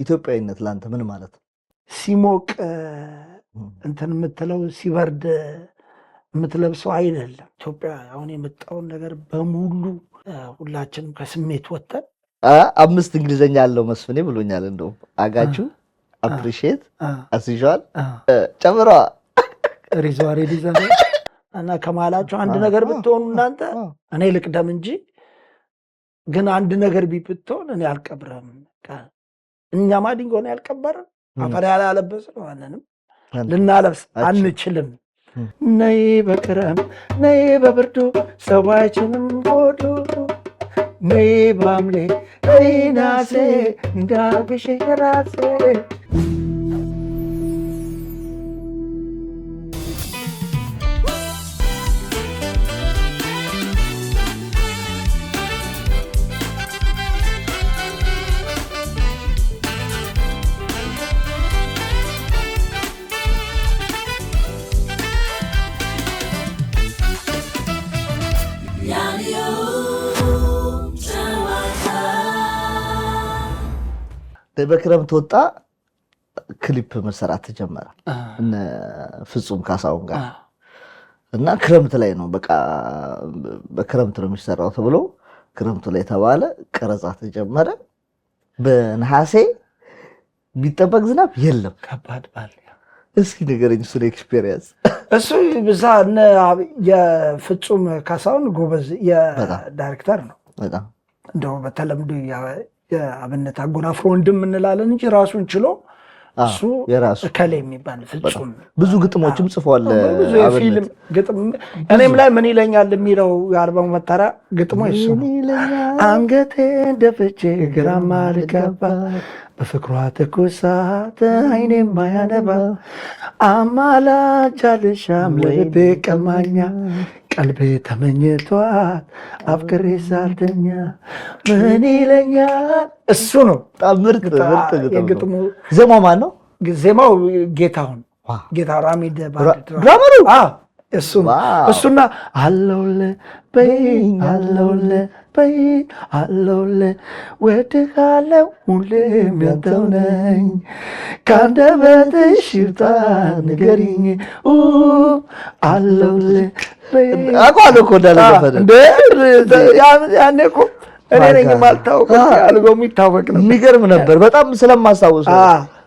ኢትዮጵያዊነት ላንተ ምን ማለት ነው? ሲሞቅ እንትን የምትለው ሲበርድ የምትለብሰው አይደለም። ኢትዮጵያ አሁን የመጣውን ነገር በሙሉ ሁላችንም ከስሜት ወጥተን 5 እንግሊዘኛ ያለው መስፍኔ ብሎኛል። እንደውም አጋችሁ አፕሪሺየት አስይዟል ጨምሯ ሪዟሪ ዲዛይን እና ከማላችሁ አንድ ነገር ብትሆኑ እናንተ እኔ ልቅደም እንጂ ግን አንድ ነገር ቢብትሆን እኔ አልቀብረም። እኛ ማዲንጎ ነው ያልቀበረን አፈር ያላለበስ ነው ማንንም ልናለብስ አንችልም። ነይ በክረም ነይ በብርዱ ሰዋችንም ሆዱ ነይ ባምሌ ነይ ናሴ እንዳግሽ ራሴ በክረምት ወጣ ክሊፕ መሰራት ተጀመረ እነ ፍጹም ካሳውን ጋር እና ክረምት ላይ ነው በቃ በክረምት ነው የሚሰራው ተብሎ ክረምት ላይ ተባለ። ቀረጻ ተጀመረ። በነሐሴ ቢጠበቅ ዝናብ የለም። ከባድ ባል እስኪ ንገረኝ እሱን ኤክስፒሪየንስ። እሱ ብዛ የፍጹም ካሳውን ጎበዝ የዳይሬክተር ነው በጣም እንደው በተለምዶ የአብነት አጎናፍሮ ወንድም እንላለን እንጂ ራሱን ችሎ እሱ እከሌ የሚባል ፍጹም ብዙ ግጥሞችም ጽፏል። ብዙ የፊልም ግጥም እኔም ላይ ምን ይለኛል የሚለው የአልበሙ መጠሪያ ግጥሙ እሱ አንገቴን ደፍቼ ግራማ ልገባ በፍቅሯ ትኩሳት አይኔም ማያነባ አማላጅ አልሻም ለልቤ ቀማኛ ቀልቤ ተመኝቷት አፍቅሬ ሳልተኛ ምን ይለኛል። እሱ ነው ምርጥ የግጥሙ። ዜማው ማን ነው? ዜማው ጌታሁን ራሚድ ድራመሩ እሱና አለውልህ በይኝ አለውልህ በይኝ አለውልህ ወድሃለው ሁሌም ያንተው ነኝ ከአንደበትሽ ይውጣ ንገሪኝ አለውልህ በይኝ አውቀዋለሁ እኮ ያኔ እኮ እኔ ነኝ የማልታወቅ አልበሙ ይታወቅ ነው። የሚገርም ነበር በጣም ስለማስታውሰው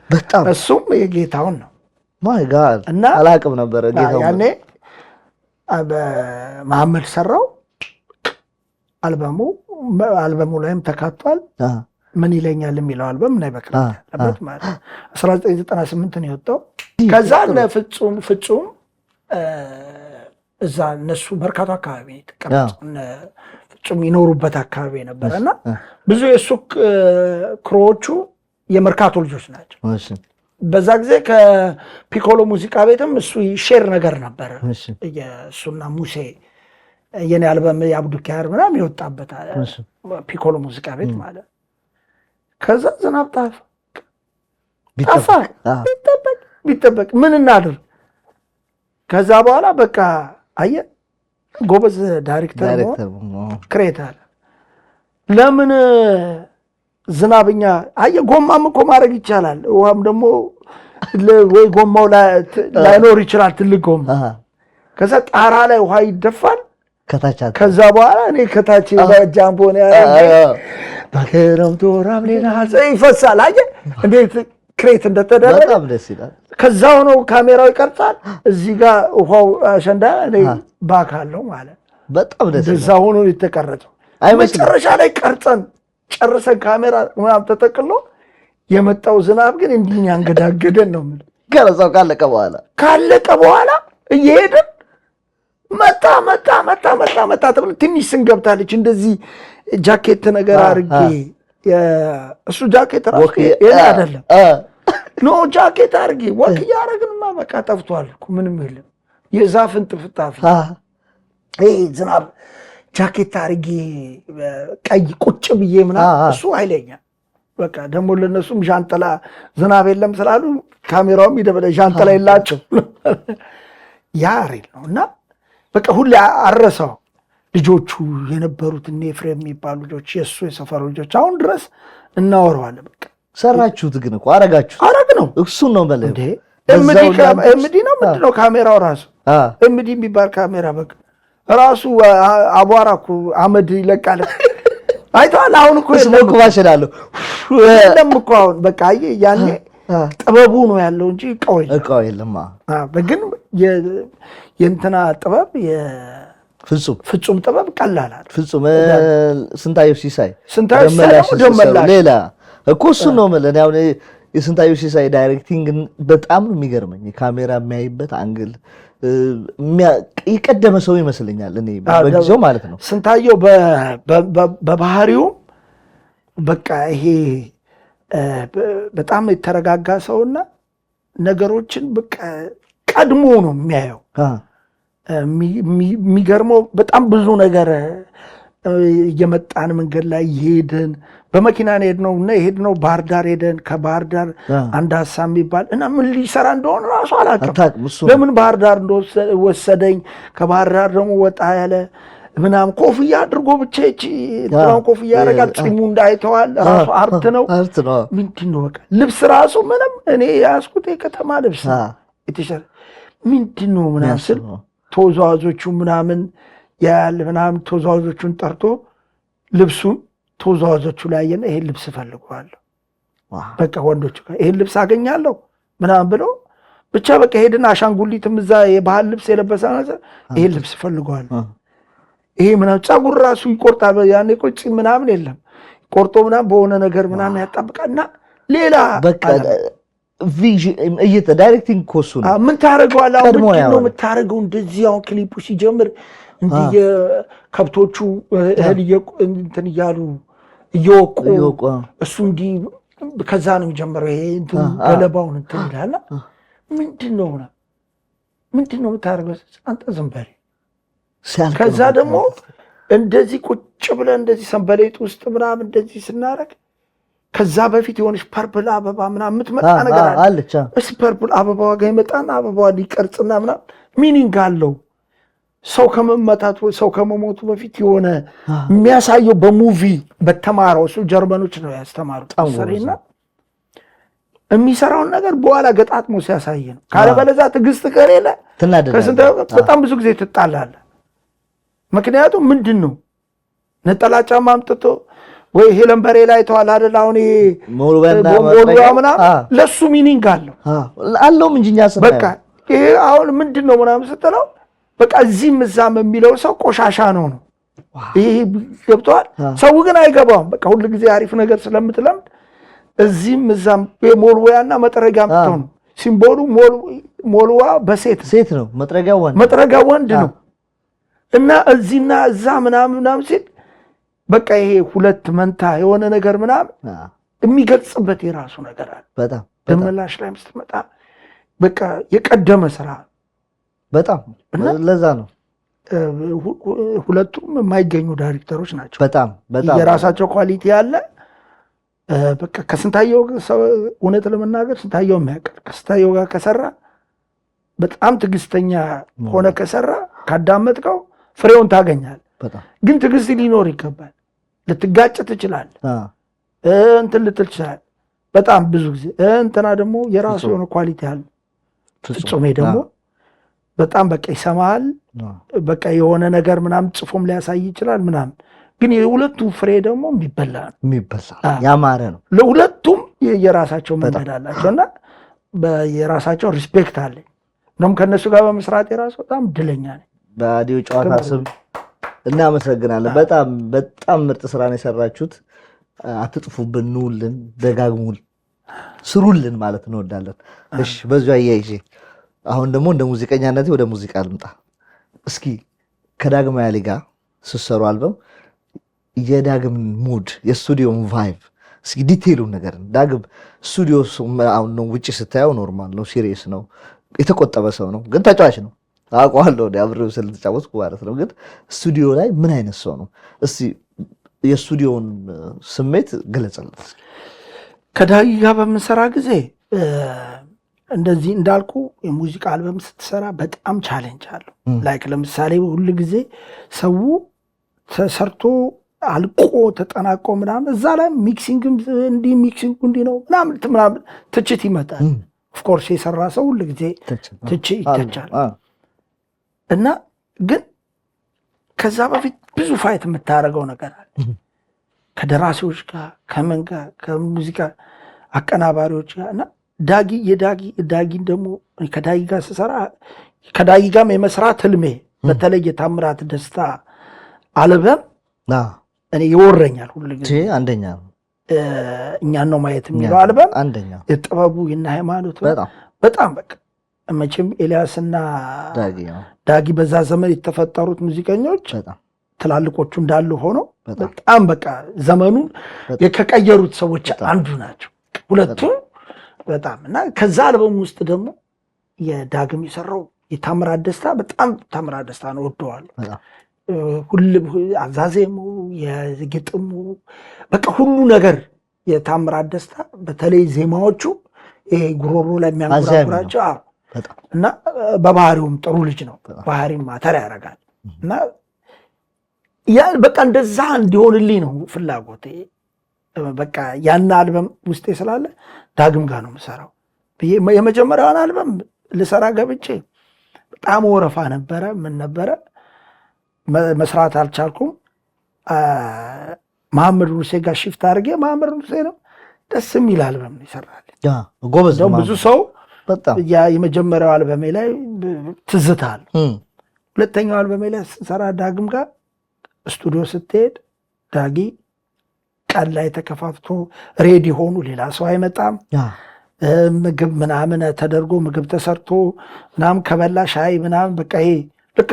በጣም እሱም የጌታውን ነው። ማይ ጋድ እና አላውቅም ነበር ጌታውን ያኔ በመሐመድ ሰራው አልበሙ ላይም ተካቷል። ምን ይለኛል የሚለው አልበም ናይ በክረምት ያለበት ማለት 1998 ነው የወጣው። ከዛ ፍጹም እዛ እነሱ መርካቶ አካባቢ ተቀምጠው ፍጹም ይኖሩበት አካባቢ ነበረና ብዙ የሱ ክሮዎቹ የመርካቶ ልጆች ናቸው። በዛ ጊዜ ከፒኮሎ ሙዚቃ ቤትም እሱ ሼር ነገር ነበር። እሱና ሙሴ የኔ አልበም የአብዱ ኪያር ምናምን የወጣበት ፒኮሎ ሙዚቃ ቤት ማለት። ከዛ ዝናብ ጠፋ ቢጠበቅ ምን እናድር። ከዛ በኋላ በቃ አየ ጎበዝ ዳይሬክተር ክሬት አለ ለምን ዝናብኛ አየ ጎማም እኮ ማድረግ ይቻላል። ውሃም ደግሞ ወይ ጎማው ላይኖር ይችላል ትልቅ ጎማ። ከዛ ጣራ ላይ ውሃ ይደፋል ከዛ በኋላ እኔ ከታች በጃምቦን በክረምቱ ሐምሌ ነሐሴ ይፈሳል። አየ እንዴት ክሬት እንደተደረገ በጣም ደስ ይላል። ከዛ ሆኖ ካሜራው ይቀርጻል። እዚህ ጋር ውሃው አሸንዳ እኔ ባካለው ማለት በጣም ደስ ይላል። እዛ ሆኖ የተቀረጸው መጨረሻ ላይ ጨርሰን ካሜራ ምናምን ተጠቅሎ የመጣው ዝናብ ግን እንዲህ ያንገዳገደን ነው። ቀረጻው ካለቀ በኋላ እየሄድን መጣ ተብሎ ትንሽ ስንገብታለች እንደዚህ ጃኬት ነገር አድርጌ እሱ ጃኬት ራሱ አይደለም ጃኬት አድርጌ ወክ እያደረግንማ በቃ ጠፍቷል እኮ ምንም የለም። የዛፍን ጥፍጣፊ ዝናብ ጃኬት አድርጌ ቀይ ቁጭ ብዬ ምናምን እሱ ኃይለኛ በቃ ደግሞ ለነሱም ዣንጥላ ዝናብ የለም ስላሉ ካሜራውም ይደበለ ዣንጥላ የላቸው ያ ሬል ነው። እና በቃ ሁሌ አረሳው ልጆቹ የነበሩት እነ ኤፍሬም የሚባሉ ልጆች የሱ የሰፈሩ ልጆች አሁን ድረስ እናወራዋለን። በቃ ሰራችሁት ግን እኮ አረግ ነው እሱን ነው በለ እንዴ ኤምዲ ነው ምንድነው ካሜራው ራሱ ኤምዲ የሚባል ካሜራ በቃ ራሱ አቧራ እኮ አመድ ይለቃል አይተዋል አሁን እኮ ስሞክ ባሽላለሁ የለም እኮ አሁን በቃ ያኔ ጥበቡ ነው ያለው እንጂ እቃው የለም ግን የእንትና ጥበብ ፍጹም ጥበብ ቀላላል ፍጹም ስንታየው ሲሳይ ደመላሽ ሌላ እኮ እሱ ነው ማለት ነው የስንታየው ሲሳይ ዳይሬክቲንግ በጣም ነው የሚገርመኝ ካሜራ የሚያይበት አንግል የቀደመ ሰው ይመስለኛል እኔ በጊዜው ማለት ነው ስንታየው በባህሪው በቃ ይሄ በጣም የተረጋጋ ሰውና ነገሮችን በቃ ቀድሞ ነው የሚያየው የሚገርመው በጣም ብዙ ነገር እየመጣን መንገድ ላይ ይሄድን በመኪና ሄድነው ባህር ዳር ሄደን ከባህር ዳር አንድ ሀሳብ የሚባል እና ምን ሊሰራ እንደሆነ ራሱ አላውቅም ለምን ባህር ዳር እንደወሰደኝ ከባህር ዳር ደግሞ ወጣ ያለ ምናምን ኮፍያ አድርጎ ብቻ ኮፍያ ያደርጋል ፂሙ እንዳይተዋል ራሱ አርት ነው ምንድን ነው በቃ ልብስ ራሱ ምንም እኔ ያስኩት የከተማ ልብስ የተሻለ ምንድን ነው ምናምን ስል ተወዛዋዦቹ ምናምን ያለ ምናምን ተወዛዋዦቹን ጠርቶ ልብሱን ተወዛዋዦቹ ላይ ያየና ይሄን ልብስ ፈልገዋለሁ በቃ ወንዶቹ ጋር ይሄን ልብስ አገኛለሁ ምናምን ብሎ ብቻ በቃ ሄድና አሻንጉሊትም እዛ የባህል ልብስ የለበሰ ነገር ይሄን ልብስ ፈልገዋለሁ ይሄ ምናምን ፀጉር ራሱ ይቆርጣል ያኔ ቁጭ ምናምን የለም ቆርጦ ምናምን በሆነ ነገር ምናምን ያጣብቃልና ሌላ በቃ ቪዥን እይታ ዳይሬክቲንግ ኮሱ ነው ምን ታረጋዋለህ አሁን ነው የምታረገው እንደዚህ አሁን ክሊፑ ሲጀምር እንዲህ የከብቶቹ እህል እንትን እያሉ እየወቁ እሱ እንዲህ ከዛ ነው የሚጀምረው ይሄ እንትን ገለባውን እንትን ይላል ምንድነው የምታረገው አንተ ዝም በል ከዛ ደግሞ እንደዚህ ቁጭ ብለን እንደዚህ ሰንበሌጥ ውስጥ ምናምን እንደዚህ ስናረግ ከዛ በፊት የሆነች ፐርፕል አበባ ምናምን የምትመጣ ነገር አለች እስ ፐርፕል አበባዋ ጋር ይመጣና አበባዋ ሊቀርጽና ምናምን ሚኒንግ አለው ሰው ከመመታቱ ሰው ከመሞቱ በፊት የሆነ የሚያሳየው በሙቪ በተማረው እሱ ጀርመኖች ነው ያስተማሩት ሰሪና የሚሰራውን ነገር በኋላ ገጣጥሞ ሲያሳይ ነው ካለበለዚያ ትዕግስት ከሌለ በጣም ብዙ ጊዜ ትጣላለህ ምክንያቱም ምንድን ነው ነጠላ ጫማ አምጥቶ ወይ ሄለን በሬ ላይ ተዋል አይደል አሁን ይሄ ሞልበና ምናምን ለሱ ሚኒንግ አለው እንጂኛ ሰራ በቃ ይሄ አሁን ምንድን ነው ምናምን ስትለው በቃ እዚህም እዛም የሚለው ሰው ቆሻሻ ነው ይሄ ገብቷል ሰው ግን አይገባውም በቃ ሁሉ ጊዜ አሪፍ ነገር ስለምትለምድ እዚህም እዛም ሞልወያና መጥረጊያ አምጥተው ነው ሲምቦሉ ሞልዋ በሴት ነው መጥረጊያ ወንድ ነው እና እዚህና እዛ ምናምን ሲል በቃ ይሄ ሁለት መንታ የሆነ ነገር ምናምን የሚገልጽበት የራሱ ነገር አለ በጣም ደመላሽ ላይ ስትመጣ በቃ የቀደመ ስራ በጣም ለዛ ነው ሁለቱም የማይገኙ ዳይሬክተሮች ናቸው በጣም የራሳቸው ኳሊቲ ያለ በቃ ከስንታየው እውነት ለመናገር ስንታየው የሚያቀር ከስንታየው ጋር ከሰራ በጣም ትዕግስተኛ ሆነ ከሰራ ካዳመጥከው ፍሬውን ታገኛል ግን ትዕግስት ሊኖር ይገባል ልትጋጭ ትችላለህ እንትን ልትል ትችላለህ በጣም ብዙ ጊዜ እንትና ደግሞ የራሱ የሆነ ኳሊቲ አለ ፍጹሜ ደግሞ በጣም በቃ ይሰማል በቃ የሆነ ነገር ምናምን ጽፎም ሊያሳይ ይችላል ምናምን ግን የሁለቱ ፍሬ ደግሞ የሚበላ ያማረ ነው ለሁለቱም የራሳቸው መንገድ አላቸውና የራሳቸው ሪስፔክት አለኝ እንደውም ከነሱ ጋር በመስራት የራሱ በጣም ድለኛ ነኝ በአዲዮ ጨዋታ ስም እናመሰግናለን በጣም ምርጥ ስራ ነው የሰራችሁት አትጥፉብን ኑልን ደጋግሙል ስሩልን ማለት እንወዳለን እሺ በዚያ ያይዤ አሁን ደግሞ እንደ ሙዚቀኛነቴ ወደ ሙዚቃ ልምጣ እስኪ ከዳግማዊ አሊ ጋር ስትሰሩ አልበም የዳግም ሙድ የስቱዲዮም ቫይብ እስኪ ዲቴይሉን ነገር ዳግም ስቱዲዮ አሁን ነው ውጪ ስታየው ኖርማል ነው ሲሪየስ ነው የተቆጠበ ሰው ነው ግን ተጫዋች ነው አውቀዋለሁ አብሬው ስለተጫወትኩ ማለት ነው ግን ስቱዲዮ ላይ ምን አይነት ሰው ነው እስቲ የስቱዲዮውን ስሜት ገለጸልን ከዳጊ ጋር በምንሰራ ጊዜ እንደዚህ እንዳልኩ የሙዚቃ አልበም ስትሰራ በጣም ቻሌንጅ አለው ላይክ ለምሳሌ ሁሉ ጊዜ ሰው ተሰርቶ አልቆ ተጠናቆ ምናምን እዛ ላይ ሚክሲንግም ሚክሲንግ እንዲህ ነው ምናምን ትችት ይመጣል። ኦፍኮርስ የሰራ ሰው ሁሉ ጊዜ ይተቻል እና ግን ከዛ በፊት ብዙ ፋይት የምታደርገው ነገር አለ ከደራሲዎች ጋር ከምን ጋር ከሙዚቃ አቀናባሪዎች ጋር እና ዳጊን ደግሞ ከዳጊ ጋር ስሰራ ከዳጊ ጋር የመስራት ህልሜ በተለይ የታምራት ደስታ አልበም እኔ ይወረኛል ሁሉ ጊዜ አንደኛ እኛን ነው ማየት የሚለው አልበም አንደኛ የጥበቡ የና ሃይማኖት በጣም በቃ መቼም ኤልያስና ዳጊ በዛ ዘመን የተፈጠሩት ሙዚቀኞች ትላልቆቹ እንዳሉ ሆኖ በጣም በቃ ዘመኑን ከቀየሩት ሰዎች አንዱ ናቸው ሁለቱ በጣም እና ከዛ አልበም ውስጥ ደግሞ የዳግም የሰራው የታምራት ደስታ በጣም ታምራት ደስታ ነው ወደዋለሁ ሁሉ አዛዜሙ የግጥሙ በቃ ሁሉ ነገር የታምራት ደስታ በተለይ ዜማዎቹ ይሄ ጉሮሮ ላይ የሚያንጎራጉራቸው እና በባህሪውም ጥሩ ልጅ ነው ባህሪም ማተር ያደርጋል እና ያ በቃ እንደዛ እንዲሆንልኝ ነው ፍላጎቴ በቃ ያን አልበም ውስጤ ስላለ ዳግም ጋር ነው የምሰራው የመጀመሪያውን አልበም ልሰራ ገብቼ በጣም ወረፋ ነበረ ምን ነበረ መስራት አልቻልኩም መሐመድ ሁሴ ጋር ሽፍት አድርጌ መሐመድ ሁሴ ነው ደስ የሚል አልበም ይሰራል ጎበዝ ነው ብዙ ሰው በጣም ያ የመጀመሪያው አልበሜ ላይ ትዝታል ሁለተኛው አልበሜ ላይ ሰራ ዳግም ጋር ስቱዲዮ ስትሄድ ዳጊ ቀን ላይ ተከፋፍቶ ሬዲ ሆኑ ሌላ ሰው አይመጣም ምግብ ምናምን ተደርጎ ምግብ ተሰርቶ ምናምን ከበላ ሻይ ምናምን በቃ ይሄ ልክ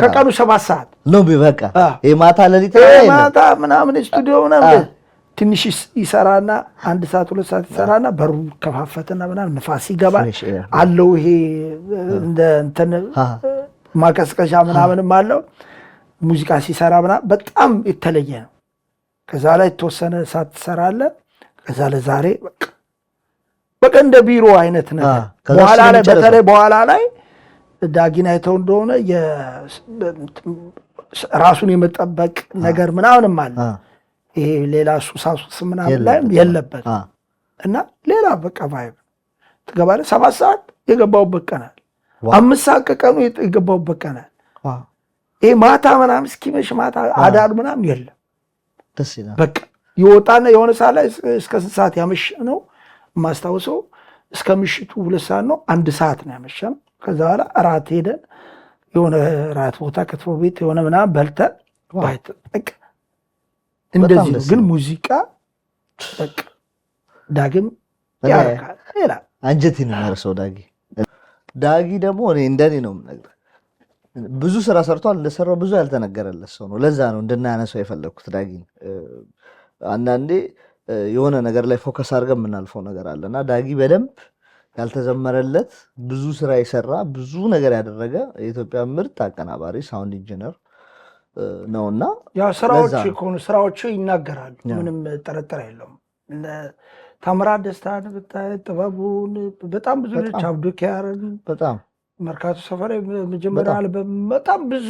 ከቀኑ 7 ሰዓት ነው በቃ ማታ ለሊት ማታ ምናምን ስቱዲዮ ምናምን ትንሽ ይሰራና 1 ሰዓት 2 ሰዓት ይሰራና በሩ ከፋፈተና ምናምን ንፋስ ይገባል አለው ይሄ እንደ እንትን ማቀስቀሻ ምናምንም አለው ሙዚቃ ሲሰራ ምናምን በጣም የተለየ ነው ከዛ ላይ የተወሰነ ሰዓት ትሰራለህ ከዛ ለዛሬ በቃ እንደ ቢሮ አይነት ነገር በኋላ ላይ በተለይ በኋላ ላይ ዳጊን አይተው እንደሆነ ራሱን የመጠበቅ ነገር ምናምንም አለ ይሄ ሌላ ሱሳሱስ ምናምን ላይ የለበት እና ሌላ በቃ ቫይብ ትገባለህ 7 ሰዓት የገባውበት ቀናል 5 ሰዓት ከቀኑ የገባውበት ቀናል ይሄ ማታ ምናምን እስኪመሽ ማታ አዳር ምናምን የለም ደስ ይላል በቃ ይወጣና የሆነ ሰዓት ላይ እስከ 6 ሰዓት ያመሽ ነው ማስታወሰው እስከ ምሽቱ 2 ሰዓት ነው 1 ሰዓት ነው ያመሸነው ከዛ በኋላ እራት ሄደን የሆነ እራት ቦታ ክትፎ ቤት የሆነ ምናምን በልተን ባይት በቃ እንደዚህ ነው ግን ሙዚቃ በቃ ዳግም ያረካል ይላል አንጀቴን ነው ዳጊ ደግሞ እኔ እንደኔ ነው የምነግርህ ብዙ ስራ ሰርቷል እንደሰራው ብዙ ያልተነገረለት ሰው ነው ለዛ ነው እንድናነሳው የፈለኩት ዳጊ አንዳንዴ የሆነ ነገር ላይ ፎከስ አድርገን የምናልፈው ነገር አለና ዳጊ በደንብ ያልተዘመረለት ብዙ ስራ የሰራ ብዙ ነገር ያደረገ የኢትዮጵያ ምርጥ አቀናባሪ ሳውንድ ኢንጂነር ነውና ያው ስራዎቹ ይናገራሉ ምንም ጥርጥር የለውም ታምራት ደስታን ብታይ ጥበቡን በጣም ብዙ ልጅ አብዱኪያር በጣም መርካቶ ሰፈር መጀመሪያ አልበም በጣም ብዙ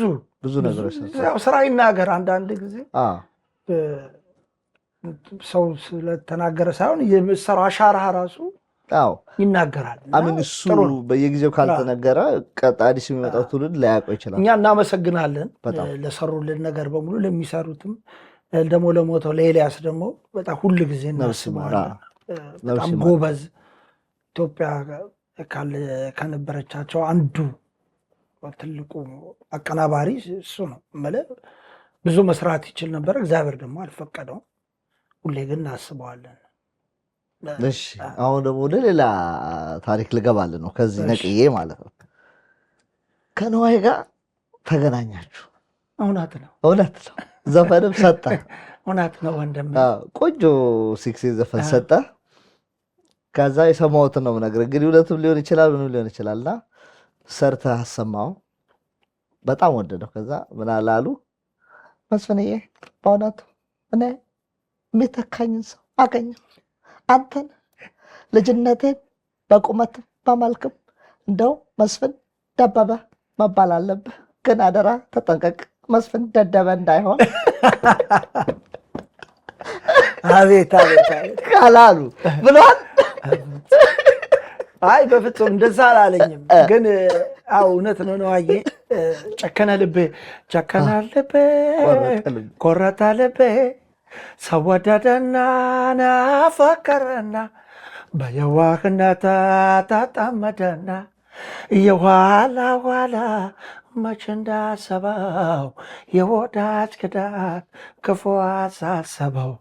ነገሮች ያው ስራ ይናገር አንዳንድ ጊዜ ሰው ስለተናገረ ሳይሆን የሰራው አሻራ ራሱ ይናገራል አሚን እሱ በየጊዜው ካልተነገረ ቀጣዲስ የሚመጣው ትውልድ ላያውቀው ይችላል እኛ እናመሰግናለን ለሰሩልን ነገር በሙሉ ለሚሰሩትም ደግሞ ለሞተው ለኤልያስ ደግሞ በጣም ሁሉ ጊዜ እናስባለን በጣም ጎበዝ ኢትዮጵያ ከነበረቻቸው አንዱ ትልቁ አቀናባሪ እሱ ነው ማለት ብዙ መስራት ይችል ነበር እግዚአብሔር ደግሞ አልፈቀደው ሁሌ ግን እናስበዋለን እሺ አሁን ደግሞ ወደ ሌላ ታሪክ ልገባልን ነው ከዚህ ነቅዬ ማለት ነው ከነዋይ ጋር ተገናኛችሁ እውነት ነው ዘፈንም ሰጠ እውነት ነው ወንድም ቆንጆ ሲክስ ዘፈን ሰጠ ከዛ የሰማሁት ነው ነገር እንግዲህ ሁለቱም ሊሆን ይችላል ምንም ሊሆን ይችላልና ሰርተ አሰማው በጣም ወደደው ከዛ ምን አላሉ መስፈንዬ በእውነቱ እኔ የሚተካኝን ሰው አገኘሁ አንተን ልጅነትን በቁመት በመልክም እንደው መስፍን ደበበ መባል አለብህ ግን አደራ ተጠንቀቅ መስፍን ደደበ እንዳይሆን አቤት አቤት ካላሉ ብሏል። አይ በፍጹም እንደዛ አላለኝም። ግን እውነት ነው ነዋዬ። ጨከነ ልቤ ቆረጠ ልቤ ሰው ወደደና ናፈቀረና በየዋህነት ተጣመደና የኋላ ኋላ መች እንዳሰበው የወዳጅ ክዳት ክፉ አሳሰበው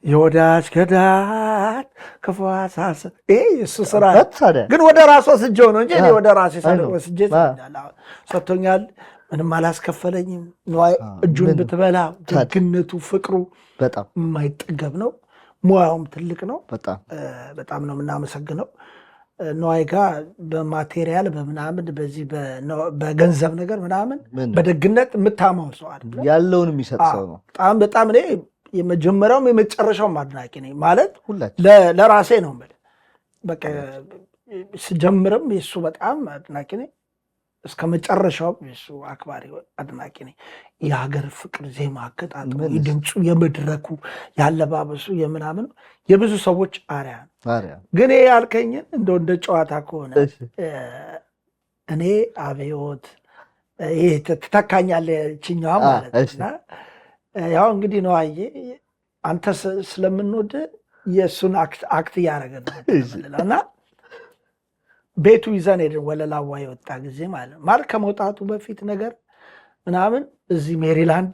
የወዳጅ ክዳት ክፉ አሳሰበው። ይሄ እሱ ስራ ግን ወደ ራሱ ወስጄው ነው እንጂ እኔ ወደ ራሴ ወስጄ ሰጥቶኛል። ምንም አላስከፈለኝም። ነዋይ እጁን ብትበላ ደግነቱ፣ ፍቅሩ በጣም የማይጠገብ ነው። ሙያውም ትልቅ ነው። በጣም ነው የምናመሰግነው። ነዋይ ጋር በማቴሪያል በምናምን በዚህ በገንዘብ ነገር ምናምን በደግነት የምታማው ሰው አይደለም። ያለውን የሚሰጥ ሰው ነው። በጣም እኔ የመጀመሪያውም የመጨረሻውም አድናቂ ነኝ ማለት ለራሴ ነው የምልህ። በቃ ስጀምርም የሱ በጣም አድናቂ ነኝ፣ እስከ መጨረሻውም የሱ አክባሪ አድናቂ ነኝ። የሀገር ፍቅር ዜማ አገጣጥሙ፣ የድምፁ፣ የመድረኩ፣ ያለባበሱ፣ የምናምን የብዙ ሰዎች አርያ ነው። ግን ይሄ ያልከኝን እንደ ጨዋታ ከሆነ እኔ አብዮት ይሄ ትተካኛለህ ችኛዋ ማለት እና ያው እንግዲህ ነው አንተ ስለምንወድ የእሱን አክት እያደረገ ነው እና ቤቱ ይዘን ሄድን። ወለላዋ የወጣ ጊዜ ማለት ከመውጣቱ በፊት ነገር ምናምን እዚህ ሜሪላንድ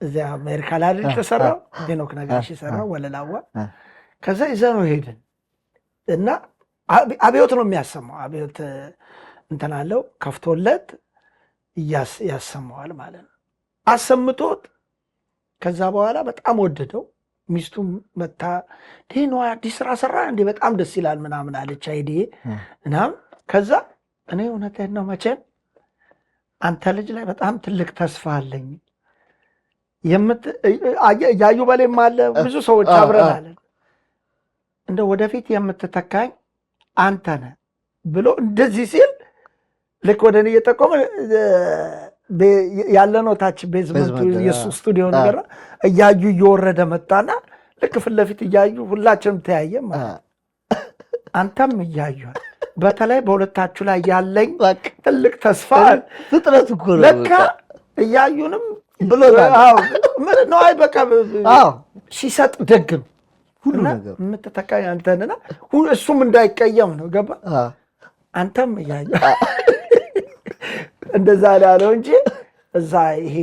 እዚያ አሜሪካ ላይ ተሰራው ሄኖክ ነጋሽ የሰራው ወለላዋ። ከዛ ይዘነው ሄድን እና አብዮት ነው የሚያሰማው። አብዮት እንትን አለው ከፍቶለት ያሰማዋል ማለት ነው። አሰምቶት ከዛ በኋላ በጣም ወደደው። ሚስቱ መታ ነው አዲስ ስራ ሰራ እንዴ በጣም ደስ ይላል ምናምን አለች። አይዲዬ ምናምን ከዛ እኔ እውነቴን ነው መቼም አንተ ልጅ ላይ በጣም ትልቅ ተስፋ አለኝ ያዩ በሌም አለ ብዙ ሰዎች አብረናል እንደ ወደፊት የምትተካኝ አንተ ነህ ብሎ እንደዚህ ሲል ልክ ወደ እኔ እየጠቆመ ያለነው ታች ቤዝመንቱ የሱ ስቱዲዮ ነገር እያዩ እየወረደ መጣና ልክ ፊት ለፊት እያዩ ሁላችንም ተያየም ማለት አንተም እያዩ በተለይ በሁለታችሁ ላይ ያለኝ ትልቅ ተስፋ ፍጥረት እኮ ነው ለካ እያዩንም ብሎታል። ምን ነው አይ በቃ ሲሰጥ ደግ ነው ሁሉ ነገር የምትተካኝ አንተ ነህና እሱም እንዳይቀየም ነው ገባ አንተም እያዩ እንደዛ ያለው እንጂ እዛ ይሄ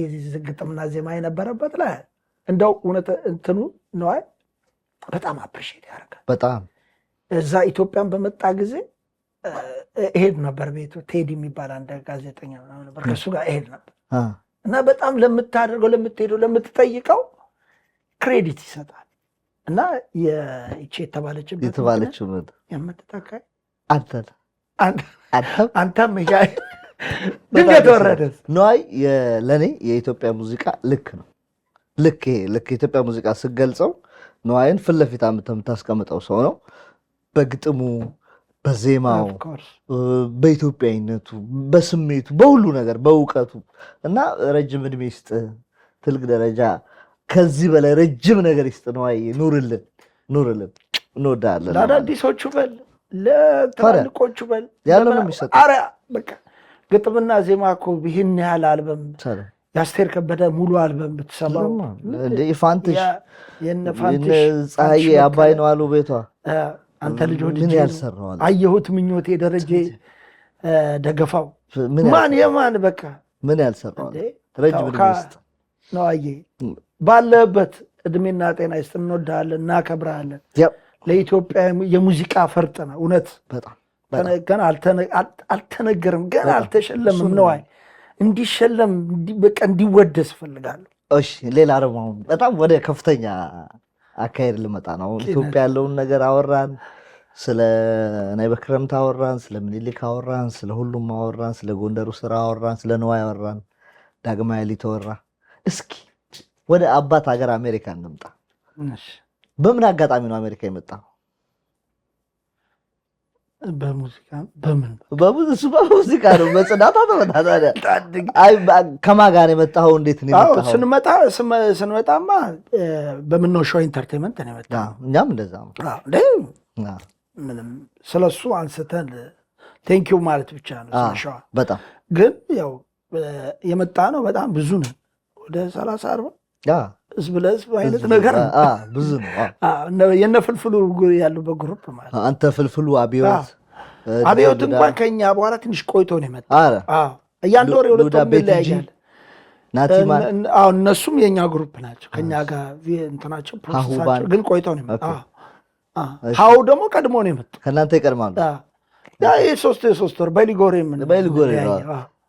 ግጥምና ዜማ የነበረበት ላይ እንደው እውነት እንትኑ ነው በጣም አፕሪሺየት ያደርጋል። በጣም እዛ ኢትዮጵያን በመጣ ጊዜ እሄድ ነበር ቤቱ ቴዲ የሚባል አንድ ጋዜጠኛ ነበር ከሱ ጋር እሄድ ነበር እና በጣም ለምታደርገው ለምትሄደው ለምትጠይቀው ክሬዲት ይሰጣል እና ይቺ የተባለችው የምትተካኝ አንተም ድንገት ወረደ ነዋይ ለእኔ የኢትዮጵያ ሙዚቃ ልክ ነው። ልክ የኢትዮጵያ ሙዚቃ ስገልጸው ነዋይን ፊት ለፊት የምታስቀምጠው ሰው ነው። በግጥሙ፣ በዜማው፣ በኢትዮጵያዊነቱ፣ በስሜቱ፣ በሁሉ ነገር በእውቀቱ እና ረጅም እድሜ ይስጥ፣ ትልቅ ደረጃ ከዚህ በላይ ረጅም ነገር ይስጥ። ነዋይ ኑርልን፣ እንወዳለን። ለአዳዲሶቹ በል ለትላልቆቹ በል ያለው ነው የሚሰጠው። ኧረ በቃ ግጥምና ዜማ እኮ ይህን ያህል አልበም የአስቴር ከበደ ሙሉ አልበም ብትሰማው ፋንትሽ ፀሐዬ አባይ ነው አሉ ቤቷ አንተ ልጅ ወድጄ አየሁት ምኞቴ ደረጀ ደገፋው ማን የማን በቃ ምን ያልሰራዋል ረጅም ዕድሜ ይስጥ ነው ባለበት እድሜና ጤና ይስጥ። እንወድሃለን፣ እናከብርሃለን። ለኢትዮጵያ የሙዚቃ ፈርጥ ነው እውነት። ገና አልተነገርም፣ ገና አልተሸለምም። ነዋይ እንዲሸለም በቃ እንዲወደስ እፈልጋለሁ። እሺ ሌላ ደግሞ በጣም ወደ ከፍተኛ አካሄድ ልመጣ ነው። ኢትዮጵያ ያለውን ነገር አወራን፣ ስለ ናይ በክረምት አወራን፣ ስለ ምኒልክ አወራን፣ ስለ ሁሉም አወራን፣ ስለ ጎንደሩ ስራ አወራን፣ ስለ ነዋይ አወራን፣ ዳግማዊ አሊ ተወራ። እስኪ ወደ አባት ሀገር አሜሪካ እንምጣ። በምን አጋጣሚ ነው አሜሪካ የመጣው? በሙዚቃ በምን በሙዚቃ ነው በጽዳታ ተመታታለ። አይ ከማን ጋር የመጣኸው? እንዴት ነው የመጣኸው? ስንመጣማ በምነው ሾው ኢንተርቴይንመንት ነው የመጣው። እኛም እንደዛ ነው። ምንም ስለሱ አንስተን ቴንኪው ማለት ብቻ ነው ስለሻው። በጣም ግን ያው የመጣ ነው በጣም ብዙ ነው፣ ወደ 30-40 ህዝብ ለህዝብ አይነት ነገር ነው። ብዙ ነው። የነ ፍልፍሉ ያሉበት ግሩፕ ማለት አንተ ፍልፍሉ አብዮት እንኳን ከኛ በኋላ ትንሽ ቆይቶ ነው የመጣው። እያንዳንዱ ወር የሁለቱም ይለያያል። እነሱም የኛ ግሩፕ ናቸው፣ ከኛ ጋር እንትናቸው ፕሮሰሳቸው ግን ቆይቶ ነው የመጣው። ሀው ደግሞ ቀድሞ ነው የመጣው። ከእናንተ ይቀድማሉ። ያ የሶስት ወር በሊጎሬ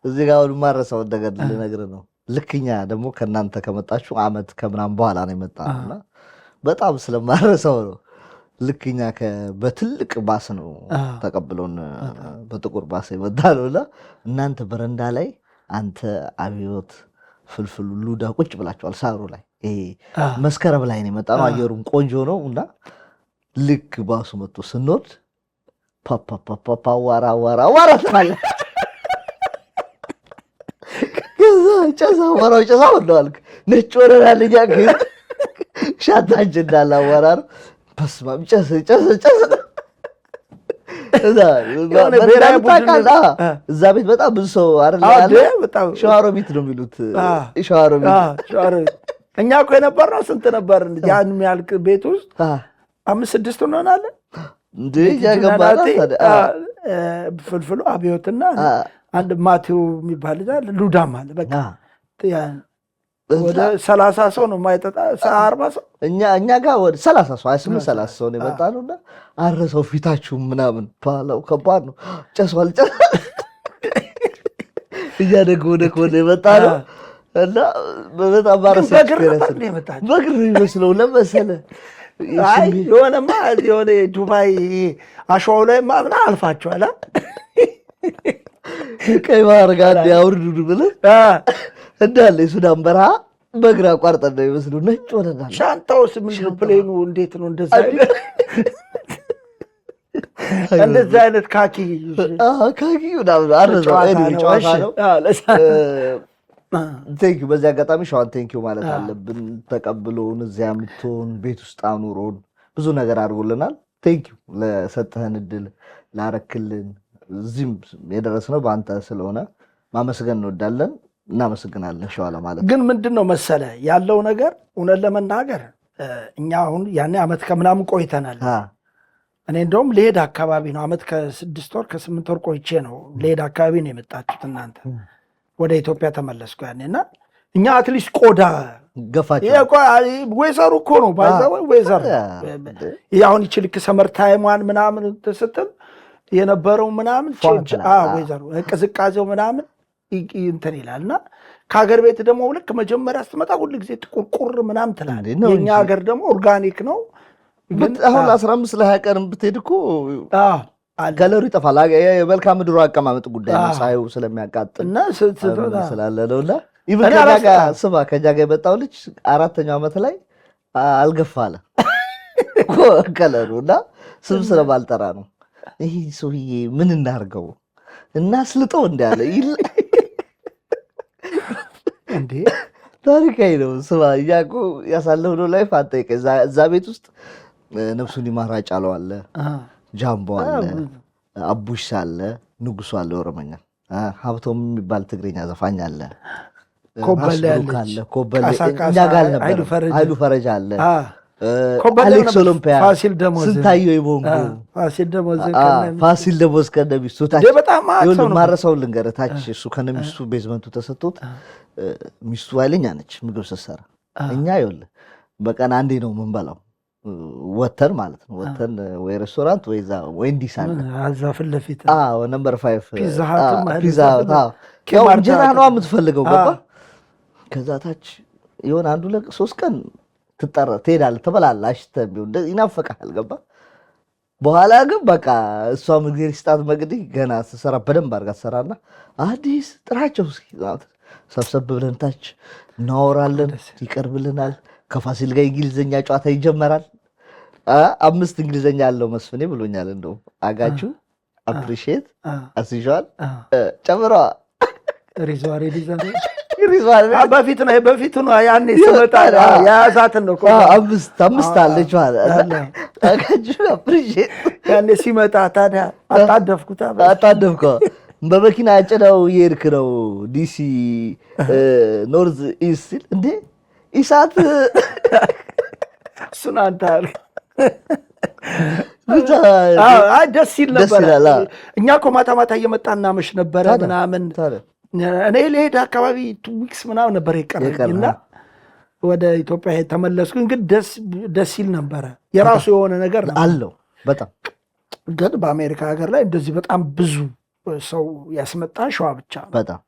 እዚህ ጋር ማረሳው ነገር ልነግርህ ነው። ልክኛ ደግሞ ከእናንተ ከመጣችሁ አመት ከምናምን በኋላ ነው የመጣና በጣም ስለማረሰው ነው። ልክኛ በትልቅ ባስ ነው ተቀብሎን በጥቁር ባስ የመጣ ነውና እናንተ በረንዳ ላይ አንተ አብዮት ፍልፍሉ ሉዳ ቁጭ ብላችኋል ሳሩ ላይ። ይሄ መስከረም ላይ ነው የመጣ ነው። አየሩም ቆንጆ ነው እና ልክ ባሱ መጥቶ ስንወድ ፓፓፓፓ ዋራ ተባለ። ጨሳ ወራው ጨሳ ወደዋልክ ነጭ ወረራልኛ ግን ሻታጅ እንዳለ አወራር በስማም ጨስ እዛ ቤት በጣም ብዙ ሰው አይደል ያለ ሸዋሮቢት ነው የሚሉት። ሸዋሮቢት እኛ እኮ የነበርነው ስንት ነበር? ያን የሚያልቅ ቤት ውስጥ 5-6 እንሆናለን እንዴ ያገባላ። ፍልፍሉ አብዮትና አንድ ማቴው የሚባል ልጅ ሉዳም አለ። በቃ ወደ 30 ሰው ነው የማይጠጣ 40 ሰው እኛ ጋር ወደ 30 ሰው 28-30 ሰው ነው የመጣ ነውና አረሰው ፊታችሁ ምናምን ባለው ከባድ ነው። ጨሷል እያደገ ወደ ኮለ የመጣ ነው እና በጣም ባረሰ በግር ይመስለው ለመሰለ የሆነማ የሆነ ዱባይ አሸዋው ላይ ምናምን አልፋችኋል። ቀይ ባህር ጋር ያውርዱ ብለህ እንዳለ የሱዳን በረሃ በእግር አቋርጠን ነው ይመስሉ ነጭ ሆነና ሻንጣውስ ምንድን ነው ፕሌኑ እንዴት ነው እንደዛ አይነት ካኪ ምናምን ጨዋታ ነው። ቴንኪው በዚህ አጋጣሚ ሸዋን ቴንኪው ማለት አለብን። ተቀብሎን እዚያ ምትሆን ቤት ውስጥ አኑሮን ብዙ ነገር አድርጎልናል። ቴንኪው ለሰጠህን እድል ላረክልን እዚህም የደረስነው በአንተ ስለሆነ ማመስገን እንወዳለን። እናመሰግናለን ሸዋ ለማለት ግን ምንድን ነው መሰለ ያለው ነገር እውነት ለመናገር እኛ አሁን ያኔ አመት ከምናምን ቆይተናል። እኔ እንደውም ልሄድ አካባቢ ነው አመት ከ6 ወር ከ8 ወር ቆይቼ ነው ልሄድ አካባቢ ነው የመጣችሁት እናንተ። ወደ ኢትዮጵያ ተመለስኩ ያኔና እኛ አትሊስት ቆዳ ገፋቸው ወይዘሩ እኮ ነው ባይዘው ወይዘሩ አሁን ይችልክ ሰመር ታይሟን ምናምን ስትል የነበረው ምናምን ወይዘሩ ቅዝቃዜው ምናምን እንትን ይላልና ከሀገር ቤት ደግሞ ልክ መጀመሪያ ስትመጣ ሁሉ ጊዜ ጥቁርቁር ምናምን ትላለህ። የኛ ሀገር ደግሞ ኦርጋኒክ ነው። አሁን 15 ለ20 ቀን ብትሄድ እኮ ከለሩ ይጠፋል። የመልክዓ ምድሩ አቀማመጥ ጉዳይ ነው። ሳዩ ስለሚያቃጥል ስላለ ነውና ኢቭን ከኛ ጋር የመጣው ልጅ 4ኛው ዓመት ላይ አልገፋለ ከለሩ እና ስም ስለማልጠራ ነው። ይህ ሰውዬ ምን እናርገው እናስልጠው እንዳለ እንዴ ታሪካዊ ነው። ስማ እኛ እኮ ያሳለፍነው ላይፍ አንጠይቀ እዛ ቤት ውስጥ ነፍሱን ይማር ጫለው አለ፣ ጃምቦ አለ፣ አቡሽ አለ፣ ንጉሱ አለ ኦሮመኛ፣ ሀብቶም የሚባል ትግርኛ ዘፋኝ አለ፣ ኮበሌ እኛ ጋር ነበር፣ ኃይሉ ፈረጃ አለ፣ አሌክስ ኦሎምፒያ፣ ስንታየው ይቦንጎ፣ ፋሲል ደሞዝ ከነሚስቱ ማረሰውን ልንገርህ ታች እሱ ከነሚስቱ ቤዝመንቱ ተሰጥቶት ሚስቱ ኃይለኛ ነች ምግብ ስትሰራ። እኛ ይኸውልህ በቀን አንዴ ነው የምንበላው ወተን ማለት ነው። ወተን ወይ ሬስቶራንት ወይ ዌንዲስ አለ እዛ ፊት ለፊት ነምበር 5 ፒዛ ያው እንጀራ ነው የምትፈልገው ገባ። ከዛ ታች የሆነ 1-3 ቀን ትሄዳለህ ትበላለህ፣ አሽተህ ቢሆን ይናፈቃል ገባ። በኋላ ግን በቃ እሷ ምግብ ስጣት መግዲ ገና ስትሰራ በደንብ አድርጋ ትሰራና አዲስ ጥራቸው እስኪ ሰብሰብ ብለን ታች እናወራለን፣ ይቀርብልናል። ከፋሲል ጋር እንግሊዝኛ ጨዋታ ይጀመራል። 5 እንግሊዝኛ ያለው መስፍኔ ብሎኛል። እንደው አጋችሁ አፕሪሺየት አስይዟል ጨምሯ ሪዝዋሪ በፊት ነው ያኔ ስመጣ የያዛትን ነው አምስት አለች አፕሪሺየት ያኔ ሲመጣ ታዲያ አጣደፍኩ በመኪና አጭነው እየሄድክ ነው ዲሲ ኖርዝ ኢስት ሲል እንዴ ኢሳት እሱን አንተ ደስ ይል ነበር። እኛ እኮ ማታ ማታ እየመጣ እናመሽ ነበረ ምናምን። እኔ ልሄድ አካባቢ 2 ዊክስ ምናምን ነበር የቀረኝና ወደ ኢትዮጵያ ተመለስኩኝ። ግን ደስ ይል ነበረ። የራሱ የሆነ ነገር አለው በጣም። ግን በአሜሪካ ሀገር ላይ እንደዚህ በጣም ብዙ ሰው ያስመጣ ሸዋ ብቻ በጣም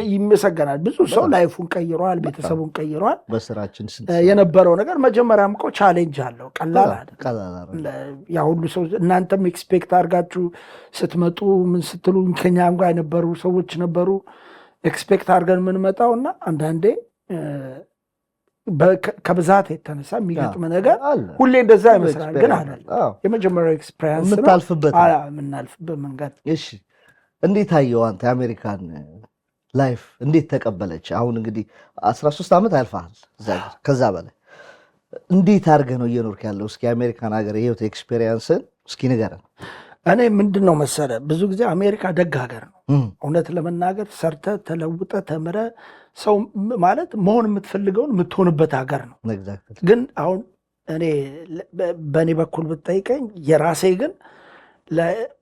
ይመሰገናል። ብዙ ሰው ላይፉን ቀይሯል፣ ቤተሰቡን ቀይሯል። በስራችን የነበረው ነገር መጀመሪያም እኮ ቻሌንጅ አለው፣ ቀላል አይደለም። ያ ሁሉ ሰው እናንተም ኤክስፔክት አድርጋችሁ ስትመጡ ምን ስትሉ ከኛም ጋር የነበሩ ሰዎች ነበሩ ኤክስፔክት አድርገን የምንመጣው እና አንዳንዴ ከብዛት የተነሳ የሚገጥም ነገር ሁሌ እንደዛ ይመስላል፣ ግን አይደለም። የመጀመሪያው ኤክስፔሪንስ የምናልፍበት መንገድ። እሺ እንዴት አየው አንተ የአሜሪካን ላይፍ እንዴት ተቀበለች? አሁን እንግዲህ 13 ዓመት አልፈሃል እዛ ሀገር፣ ከዛ በላይ እንዴት አድርገህ ነው እየኖርክ ያለው? እስኪ የአሜሪካን ሀገር የህይወት ኤክስፔሪንስን እስኪ ንገረን። እኔ ምንድን ነው መሰለህ ብዙ ጊዜ አሜሪካ ደግ ሀገር ነው። እውነት ለመናገር ሰርተህ ተለውጠህ ተምረህ ሰው ማለት መሆን የምትፈልገውን የምትሆንበት ሀገር ነው። ግን አሁን እኔ በእኔ በኩል ብትጠይቀኝ የራሴ ግን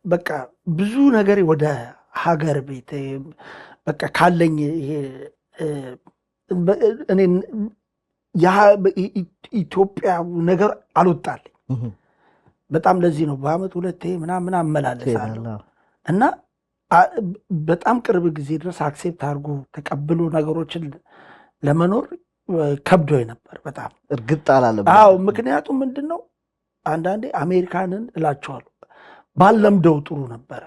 በቃ ብዙ ነገር ወደ ሀገር ቤት በቃ ካለኝ እኔ ኢትዮጵያ ነገር አልወጣልኝ በጣም። ለዚህ ነው በአመት 2 ምናምን አመላለሳለሁ እና በጣም ቅርብ ጊዜ ድረስ አክሴፕት አድርጎ ተቀብሎ ነገሮችን ለመኖር ከብዶኝ ነበር በጣም። እርግጥ አላለም። ምክንያቱም ምንድን ነው አንዳንዴ አሜሪካንን እላቸዋለሁ ባለምደው ጥሩ ነበረ።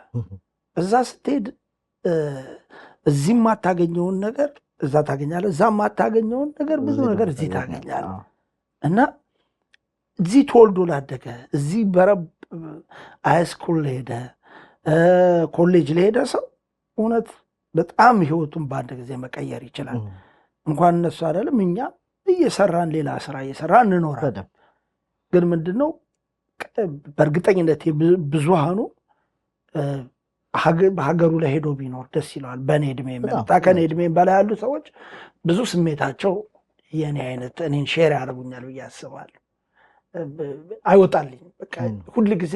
እዛ ስትሄድ እዚህ የማታገኘውን ነገር እዛ ታገኛለህ፣ እዛ የማታገኘውን ነገር ብዙ ነገር እዚህ ታገኛለህ። እና እዚህ ተወልዶ ላደገ እዚህ በረብ ሃይስኩል ለሄደ ኮሌጅ ለሄደ ሰው እውነት በጣም ህይወቱን በአንድ ጊዜ መቀየር ይችላል። እንኳን እነሱ አይደለም እኛ እየሰራን ሌላ ስራ እየሰራን እንኖራለን። ግን ምንድነው በእርግጠኝነት ብዙሃኑ በሀገሩ ላይ ሄዶ ቢኖር ደስ ይለዋል። በእኔ ዕድሜ መጣ ከኔ ዕድሜ በላይ ያሉ ሰዎች ብዙ ስሜታቸው የኔ አይነት እኔን ሼር ያደርጉኛል ብዬ አስባለሁ። አይወጣልኝ በቃ ሁል ጊዜ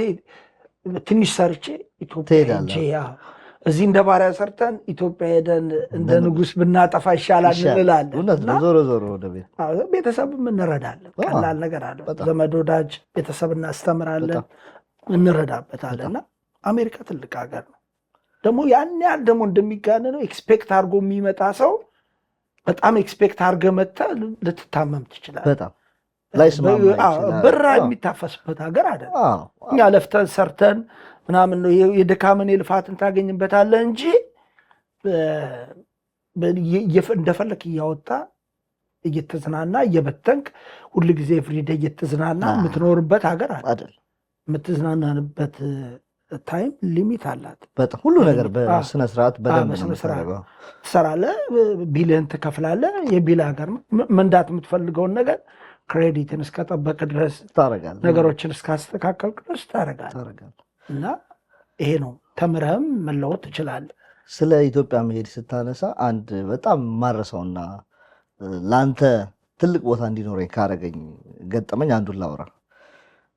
ትንሽ ሰርቼ ኢትዮጵያ እዚህ እንደ ባሪያ ሰርተን ኢትዮጵያ ሄደን እንደ ንጉስ ብናጠፋ ይሻላል እንላለን። ዞሮ ዞሮ ወደ ቤተሰብም እንረዳለን። ቀላል ነገር አለ። ዘመድ ወዳጅ ቤተሰብ እናስተምራለን፣ እንረዳበታለን። እና አሜሪካ ትልቅ ሀገር ነው። ደግሞ ያን ያህል ደግሞ እንደሚጋነነው ኤክስፔክት አድርጎ የሚመጣ ሰው በጣም ኤክስፔክት አድርገህ መጥተህ ልትታመም ትችላለህ። በጣም ብራ የሚታፈስበት ሀገር አይደለም። እኛ ለፍተን ሰርተን ምናምን ነው የድካምን የልፋትን ታገኝበታለህ እንጂ እንደፈለክ እያወጣ እየተዝናና እየበተንክ ሁሉ ጊዜ ፍሪደ እየተዝናና የምትኖርበት ሀገር አይደል። የምትዝናናንበት ታይም ሊሚት አላት። በጣም ሁሉ ነገር በስነ ስርዓት በደንብ ትሰራለህ፣ ቢልህን ትከፍላለህ። የቢል ሀገር መንዳት የምትፈልገውን ነገር ክሬዲትን እስከጠበቅ ድረስ ታረጋለህ፣ ነገሮችን እስካስተካከል ድረስ ታረጋለህ። እና ይሄ ነው ተምረህም መለወጥ ትችላለህ። ስለ ኢትዮጵያ መሄድ ስታነሳ አንድ በጣም ማረሰውና ለአንተ ትልቅ ቦታ እንዲኖረኝ ካረገኝ ገጠመኝ አንዱን ላውራ።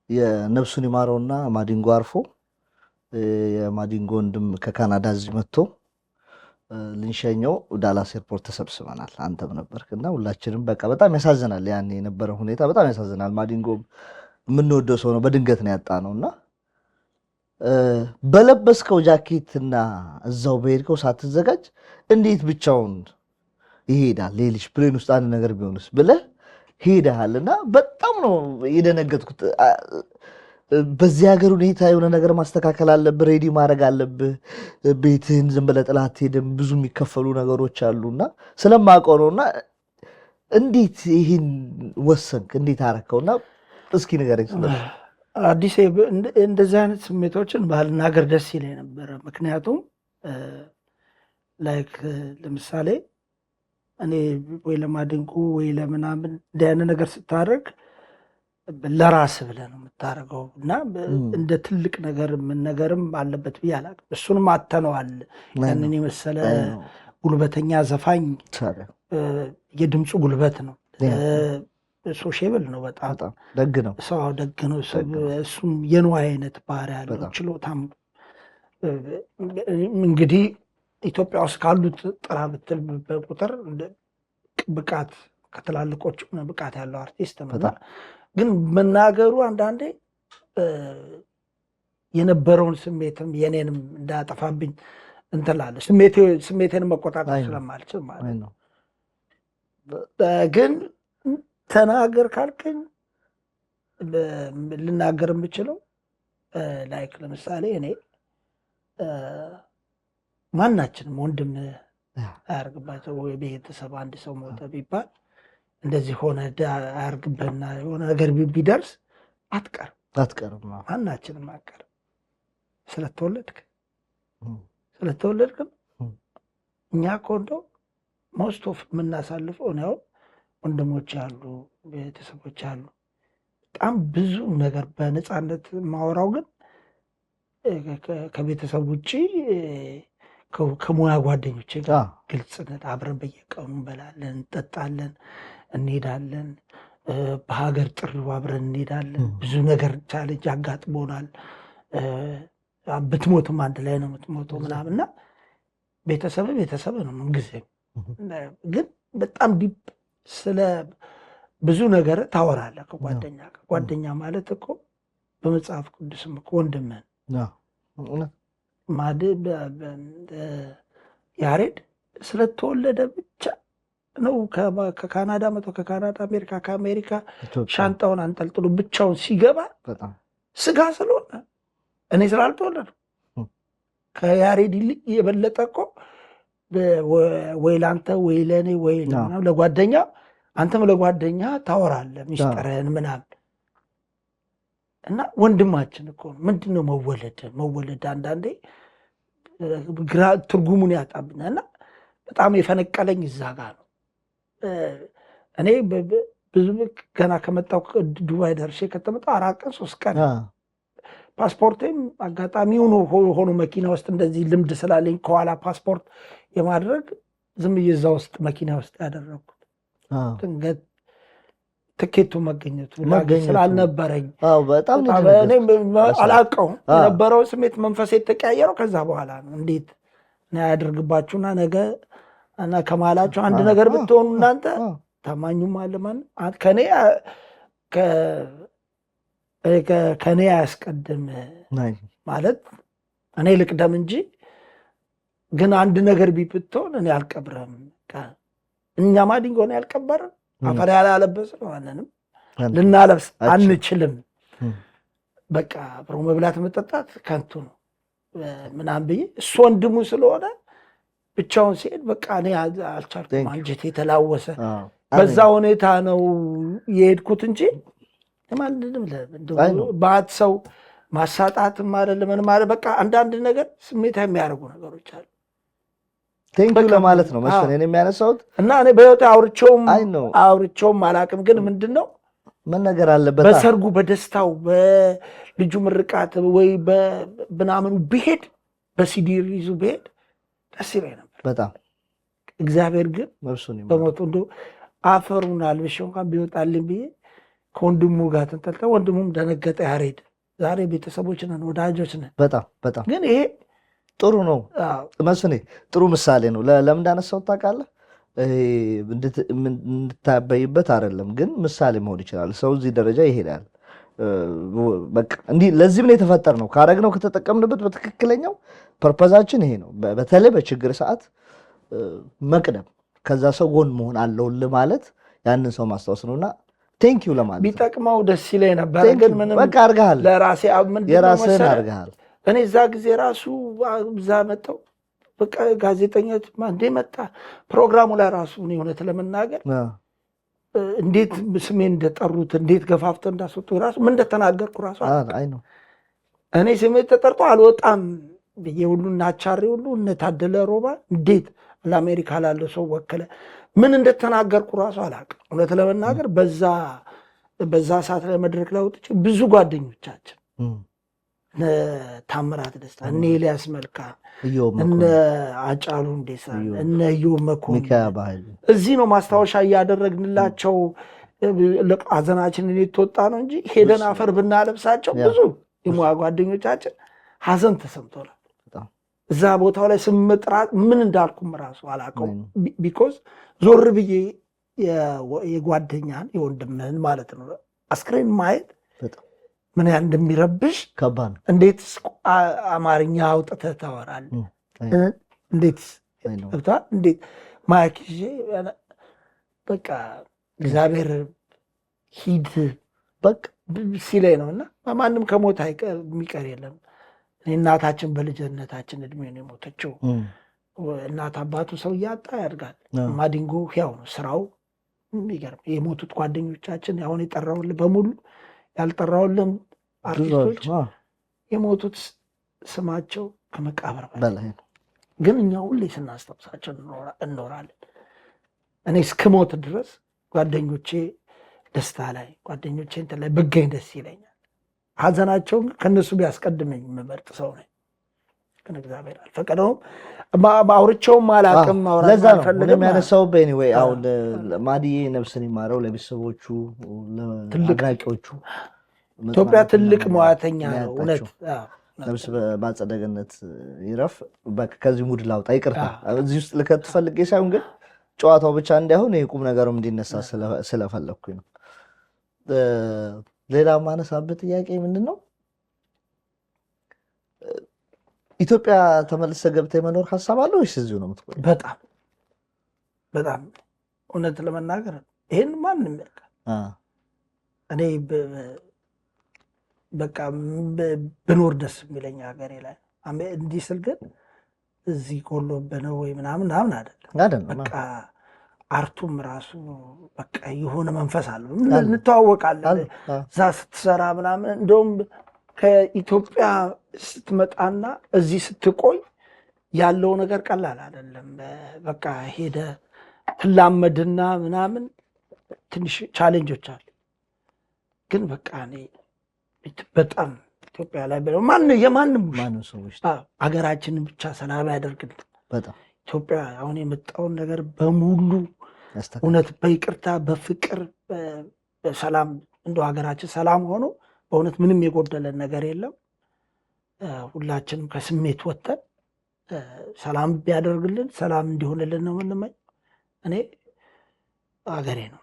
የነፍሱን ይማረውና ማዲንጎ አርፎ የማዲንጎ ወንድም ከካናዳ እዚህ መጥቶ ልንሸኘው ዳላስ ኤርፖርት ተሰብስበናል። አንተም ነበርክና ሁላችንም በቃ በጣም ያሳዝናል። ያኔ የነበረ ሁኔታ በጣም ያሳዝናል። ማዲንጎ የምንወደው ሰው ነው፣ በድንገት ነው ያጣነውና በለበስከው ጃኬትና እዛው በሄድከው ሳትዘጋጅ እንዴት ብቻውን ይሄዳል? ሌሊሽ ፕሌን ውስጥ አንድ ነገር ቢሆንስ ብለህ ሄደሃልና በጣም ነው የደነገጥኩት። በዚህ ሀገር ሁኔታ የሆነ ነገር ማስተካከል አለብህ፣ ሬዲ ማድረግ አለብህ። ቤትህን ዝም ብለህ ጥለህ አትሄድም። ብዙ የሚከፈሉ ነገሮች አሉና ስለማውቀው ነውና እንዴት ይህን ወሰንክ? እንዴት አረከውና እስኪ ንገረኝ። አዲስ እንደዚህ አይነት ስሜቶችን ባልናገር ደስ ይለኝ ነበረ። ምክንያቱም ላይክ ለምሳሌ እኔ ወይ ለማድንቁ ወይ ለምናምን እንዲህ አይነት ነገር ስታደርግ ለራስ ብለህ ነው የምታደርገው እና እንደ ትልቅ ነገር ምን ነገርም አለበት ብዬ አላውቅም። እሱንም አተነዋል። ያንን የመሰለ ጉልበተኛ ዘፋኝ የድምፁ ጉልበት ነው። ሶሼብል ነው። በጣም ደግ ነው። ሰው ደግ ነው። እሱም የንዋይ አይነት ባህሪ ያለው ችሎታም እንግዲህ ኢትዮጵያ ውስጥ ካሉት ጥራ ብትል በቁጥር ብቃት ከትላልቆች ብቃት ያለው አርቲስት ነው። ግን መናገሩ አንዳንዴ የነበረውን ስሜትም የኔንም እንዳያጠፋብኝ እንትላለ ስሜቴን መቆጣጠር ስለማልችል ማለት ነው። ግን ተናገር ካልከኝ ልናገር የምችለው ላይክ ለምሳሌ እኔ ማናችንም ወንድም አያርግባቸው ወይ ቤተሰብ አንድ ሰው ሞተ ቢባል እንደዚህ ሆነ አያርግበና የሆነ ነገር ቢደርስ አትቀርም። ማናችንም አትቀርም። ስለተወለድክም እኛ እኮ እንደው ሞስት ኦፍ የምናሳልፈው ነው። ወንድሞች አሉ፣ ቤተሰቦች አሉ። በጣም ብዙ ነገር በነፃነት ማወራው ግን ከቤተሰብ ውጭ ከሙያ ጓደኞች ጋር ግልጽነት አብረን በየቀኑ እንበላለን፣ እንጠጣለን፣ እንሄዳለን። በሀገር ጥሪው አብረን እንሄዳለን። ብዙ ነገር ቻሌንጅ አጋጥሞናል። ብትሞትም አንድ ላይ ነው የምትሞተው ምናምንና ቤተሰብ ነው ምንጊዜም። ግን በጣም ዲፕ ስለ ብዙ ነገር ታወራለህ ከጓደኛ ጋር። ጓደኛ ማለት እኮ በመጽሐፍ ቅዱስም እኮ ወንድምህን ያሬድ ስለተወለደ ብቻ ነው ከካናዳ መቶ ከካናዳ አሜሪካ ከአሜሪካ ሻንጣውን አንጠልጥሎ ብቻውን ሲገባ ስጋ ስለሆነ እኔ ስላልተወለዱ ከያሬድ ይልቅ የበለጠ እኮ ወይ ለአንተ ወይ ለእኔ ወይ ለጓደኛ አንተም ለጓደኛ ታወራለህ ሚስጥርህን ምናምን እና ወንድማችን እኮ ምንድነው መወለድ አንዳንዴ ግራ ትርጉሙን ያጣብናል። እና በጣም የፈነቀለኝ እዛ ጋር ነው። እኔ ብዙ ገና ከመጣሁ ዱባይ ደርሼ ከተመጣሁ 4 ቀን 3 ቀን ፓስፖርቴም አጋጣሚ ሆኖ መኪና ውስጥ እንደዚህ ልምድ ስላለኝ ከኋላ ፓስፖርት የማድረግ ዝም ብዬ እዛ ውስጥ መኪና ውስጥ ያደረግኩት ድንገት ትኬቱ መገኘቱ ስላልነበረኝ አላውቀውም። የነበረውን ስሜት መንፈሴ የተቀያየረው ከዛ በኋላ ነው። እንዴት ያደርግባችሁና ነገ እና ከመሃላችሁ አንድ ነገር ብትሆኑ እናንተ ታማኙም አለ ማለት ከኔ አያስቀድም ማለት እኔ ልቅደም እንጂ ግን አንድ ነገር ቢብትሆን እኔ አልቀብረም። እኛ ማዲንጎ ነው ያልቀበረን አፈር ያላለበስ ነው። ማንንም ልናለብስ አንችልም። በቃ አብሮ መብላት መጠጣት ከንቱ ነው ምናምን ብዬ እሱ ወንድሙ ስለሆነ ብቻውን ሲሄድ በቃ እኔ አልቻልኩም። አንጀቴ የተላወሰ በዛ ሁኔታ ነው የሄድኩት እንጂ ማንንም በአት ሰው ማሳጣትም አይደለም ምንም ማለት በቃ አንዳንድ ነገር ስሜት የሚያደርጉ ነገሮች አሉ። ቴንኪው ለማለት ነው መሰለኝ እኔ የሚያነሳሁት እና እኔ በህይወት አውርቼውም አላውቅም። ግን ምንድነው መነገር አለበት። በሰርጉ በደስታው በልጁ ምርቃት ወይ በምናምኑ ብሄድ በሲዲ ይዙ ብሄድ ደስ ይለኝ ነበር በጣም። እግዚአብሔር ግን በሞቱ እንደው አፈሩን አልብሼው እንኳን ቢወጣልኝ ብዬ ከወንድሙ ጋር ተንጠልጠ ወንድሙም ደነገጠ። ያሬድ ዛሬ ቤተሰቦች ነን ወዳጆች ነን በጣም ግን ይሄ ጥሩ ነው መስኔ ጥሩ ምሳሌ ነው። ለምን እንዳነሳሁት ታውቃለህ? እንድታበይበት አይደለም ግን ምሳሌ መሆን ይችላል። ሰው እዚህ ደረጃ ይሄዳል። በቃ እንዲህ ለዚህም ነው የተፈጠር ነው። ካረግነው ከተጠቀምንበት በትክክለኛው ፐርፐዛችን ይሄ ነው። በተለይ በችግር ሰዓት መቅደም ከዛ ሰው ጎን መሆን አለውልህ ማለት ያንን ሰው ማስታወስ ነውና ቴንኪው ለማለት ቢጠቅመው ደስ ይለኝ ነበር። ግን ምንም በቃ አድርገሃል፣ ለራሴ የራስህን አድርገሃል። እኔ እዛ ጊዜ ራሱ እዛ መጣሁ በቃ ጋዜጠኞች እንዴ መጣ ፕሮግራሙ ላይ ራሱ እውነት ለመናገር እንዴት ስሜን እንደጠሩት እንዴት ገፋፍተው እንዳስወጡ ራሱ ምን እንደተናገርኩ ራሱ አይ ነው እኔ ስሜ ተጠርቶ አልወጣም ብዬ ሁሉ እናቻሪ ሁሉ እነታደለ ሮባ እንዴት ለአሜሪካ ላለው ሰው ወከለ ምን እንደተናገርኩ ራሱ አላውቅም። እውነት ለመናገር በዛ ሰዓት ላይ መድረክ ላይ ወጥቼ ብዙ ጓደኞቻችን እነ ታምራት ደስታ፣ እነ ኤልያስ መልካ፣ እነ አጫሉ እንዴሳ፣ እነ ዮ መኮንን እዚህ ነው ማስታወሻ እያደረግንላቸው ሐዘናችንን የተወጣ ነው እንጂ ሄደን አፈር ብናለብሳቸው ብዙ የሙያ ጓደኞቻችን ሐዘን ተሰምቶናል። እዛ ቦታው ላይ ስምጥራት ምን እንዳልኩም ራሱ አላውቀውም። ቢኮዝ ዞር ብዬ የጓደኛን የወንድምህን ማለት ነው አስክሬን ማየት ምን ያህል እንደሚረብሽ ከባድ። እንዴት አማርኛ አውጥተህ ታወራለህ? እንዴት እንዴት ማይክ ይዤ በቃ እግዚአብሔር ሂድ በቃ ሲለኝ ነው። እና ማንም ከሞት የሚቀር የለም። እናታችን በልጅነታችን እድሜ ነው የሞተችው። እናት አባቱ ሰው እያጣ ያድጋል። ማዲንጎ ያው ነው ስራው የሚገርም። የሞቱት ጓደኞቻችን አሁን የጠራውልህ በሙሉ ያልጠራውልህም አርቲስቶች የሞቱት ስማቸው ከመቃብር በላይ ነው። ግን እኛ ሁሌ ስናስታውሳቸው እንኖራለን። እኔ እስክሞት ድረስ ጓደኞቼ ደስታ ላይ ጓደኞቼ እንትን ላይ ብገኝ ደስ ይለኛል። ሐዘናቸውን ከእነሱ ቢያስቀድመኝ የምመርጥ ሰው ነኝ። ግን እግዚአብሔር አልፈቀደውም። አውርቼውም አላውቅም። ለዛ ነው የሚያነሳው። በኤኒዌይ አሁን ማዲዬ ነፍስን ይማረው፣ ለቤተሰቦቹ ለአድናቂዎቹ ኢትዮጵያ ትልቅ ሙያተኛ ነው። እውነት ነፍስ በአጸደ ገነት ይረፍ። ከዚህ ሙድ ላውጣ፣ ይቅርታ እዚህ ውስጥ ልከት ፈልጌ ሳይሆን ግን ጨዋታው ብቻ እንዳይሆን የቁም ነገሩም እንዲነሳ ስለፈለግኩኝ ነው። ሌላ ማነሳበት ጥያቄ ምንድን ነው? ኢትዮጵያ ተመልሰህ ገብተህ የመኖር ሀሳብ አለ ወይስ እዚሁ ነው የምትቆይ? በጣም በጣም እውነት ለመናገር ይህን ማንም ያውቃል። እኔ በቃ ብኖር ደስ የሚለኝ ሀገሬ ላይ እንዲህ ስል ግን እዚህ ጎሎብህ ነው ወይ ምናምን አይደለም። በቃ አርቱም ራሱ በቃ የሆነ መንፈስ አለው። እንተዋወቃለን እዛ ስትሰራ ምናምን። እንደውም ከኢትዮጵያ ስትመጣና እዚህ ስትቆይ ያለው ነገር ቀላል አይደለም። በቃ ሄደ ትላመድና ምናምን ትንሽ ቻሌንጆች አሉ። ግን በቃ እኔ በጣም ኢትዮጵያ ላይ የማንም ሰዎች አገራችንን ብቻ ሰላም ያደርግልን። ኢትዮጵያ አሁን የመጣውን ነገር በሙሉ እውነት በይቅርታ በፍቅር በሰላም እንደው ሀገራችን ሰላም ሆኖ በእውነት ምንም የጎደለን ነገር የለም። ሁላችንም ከስሜት ወጥተን ሰላም ቢያደርግልን ሰላም እንዲሆንልን ነው የምንመኝ። እኔ ሀገሬ ነው።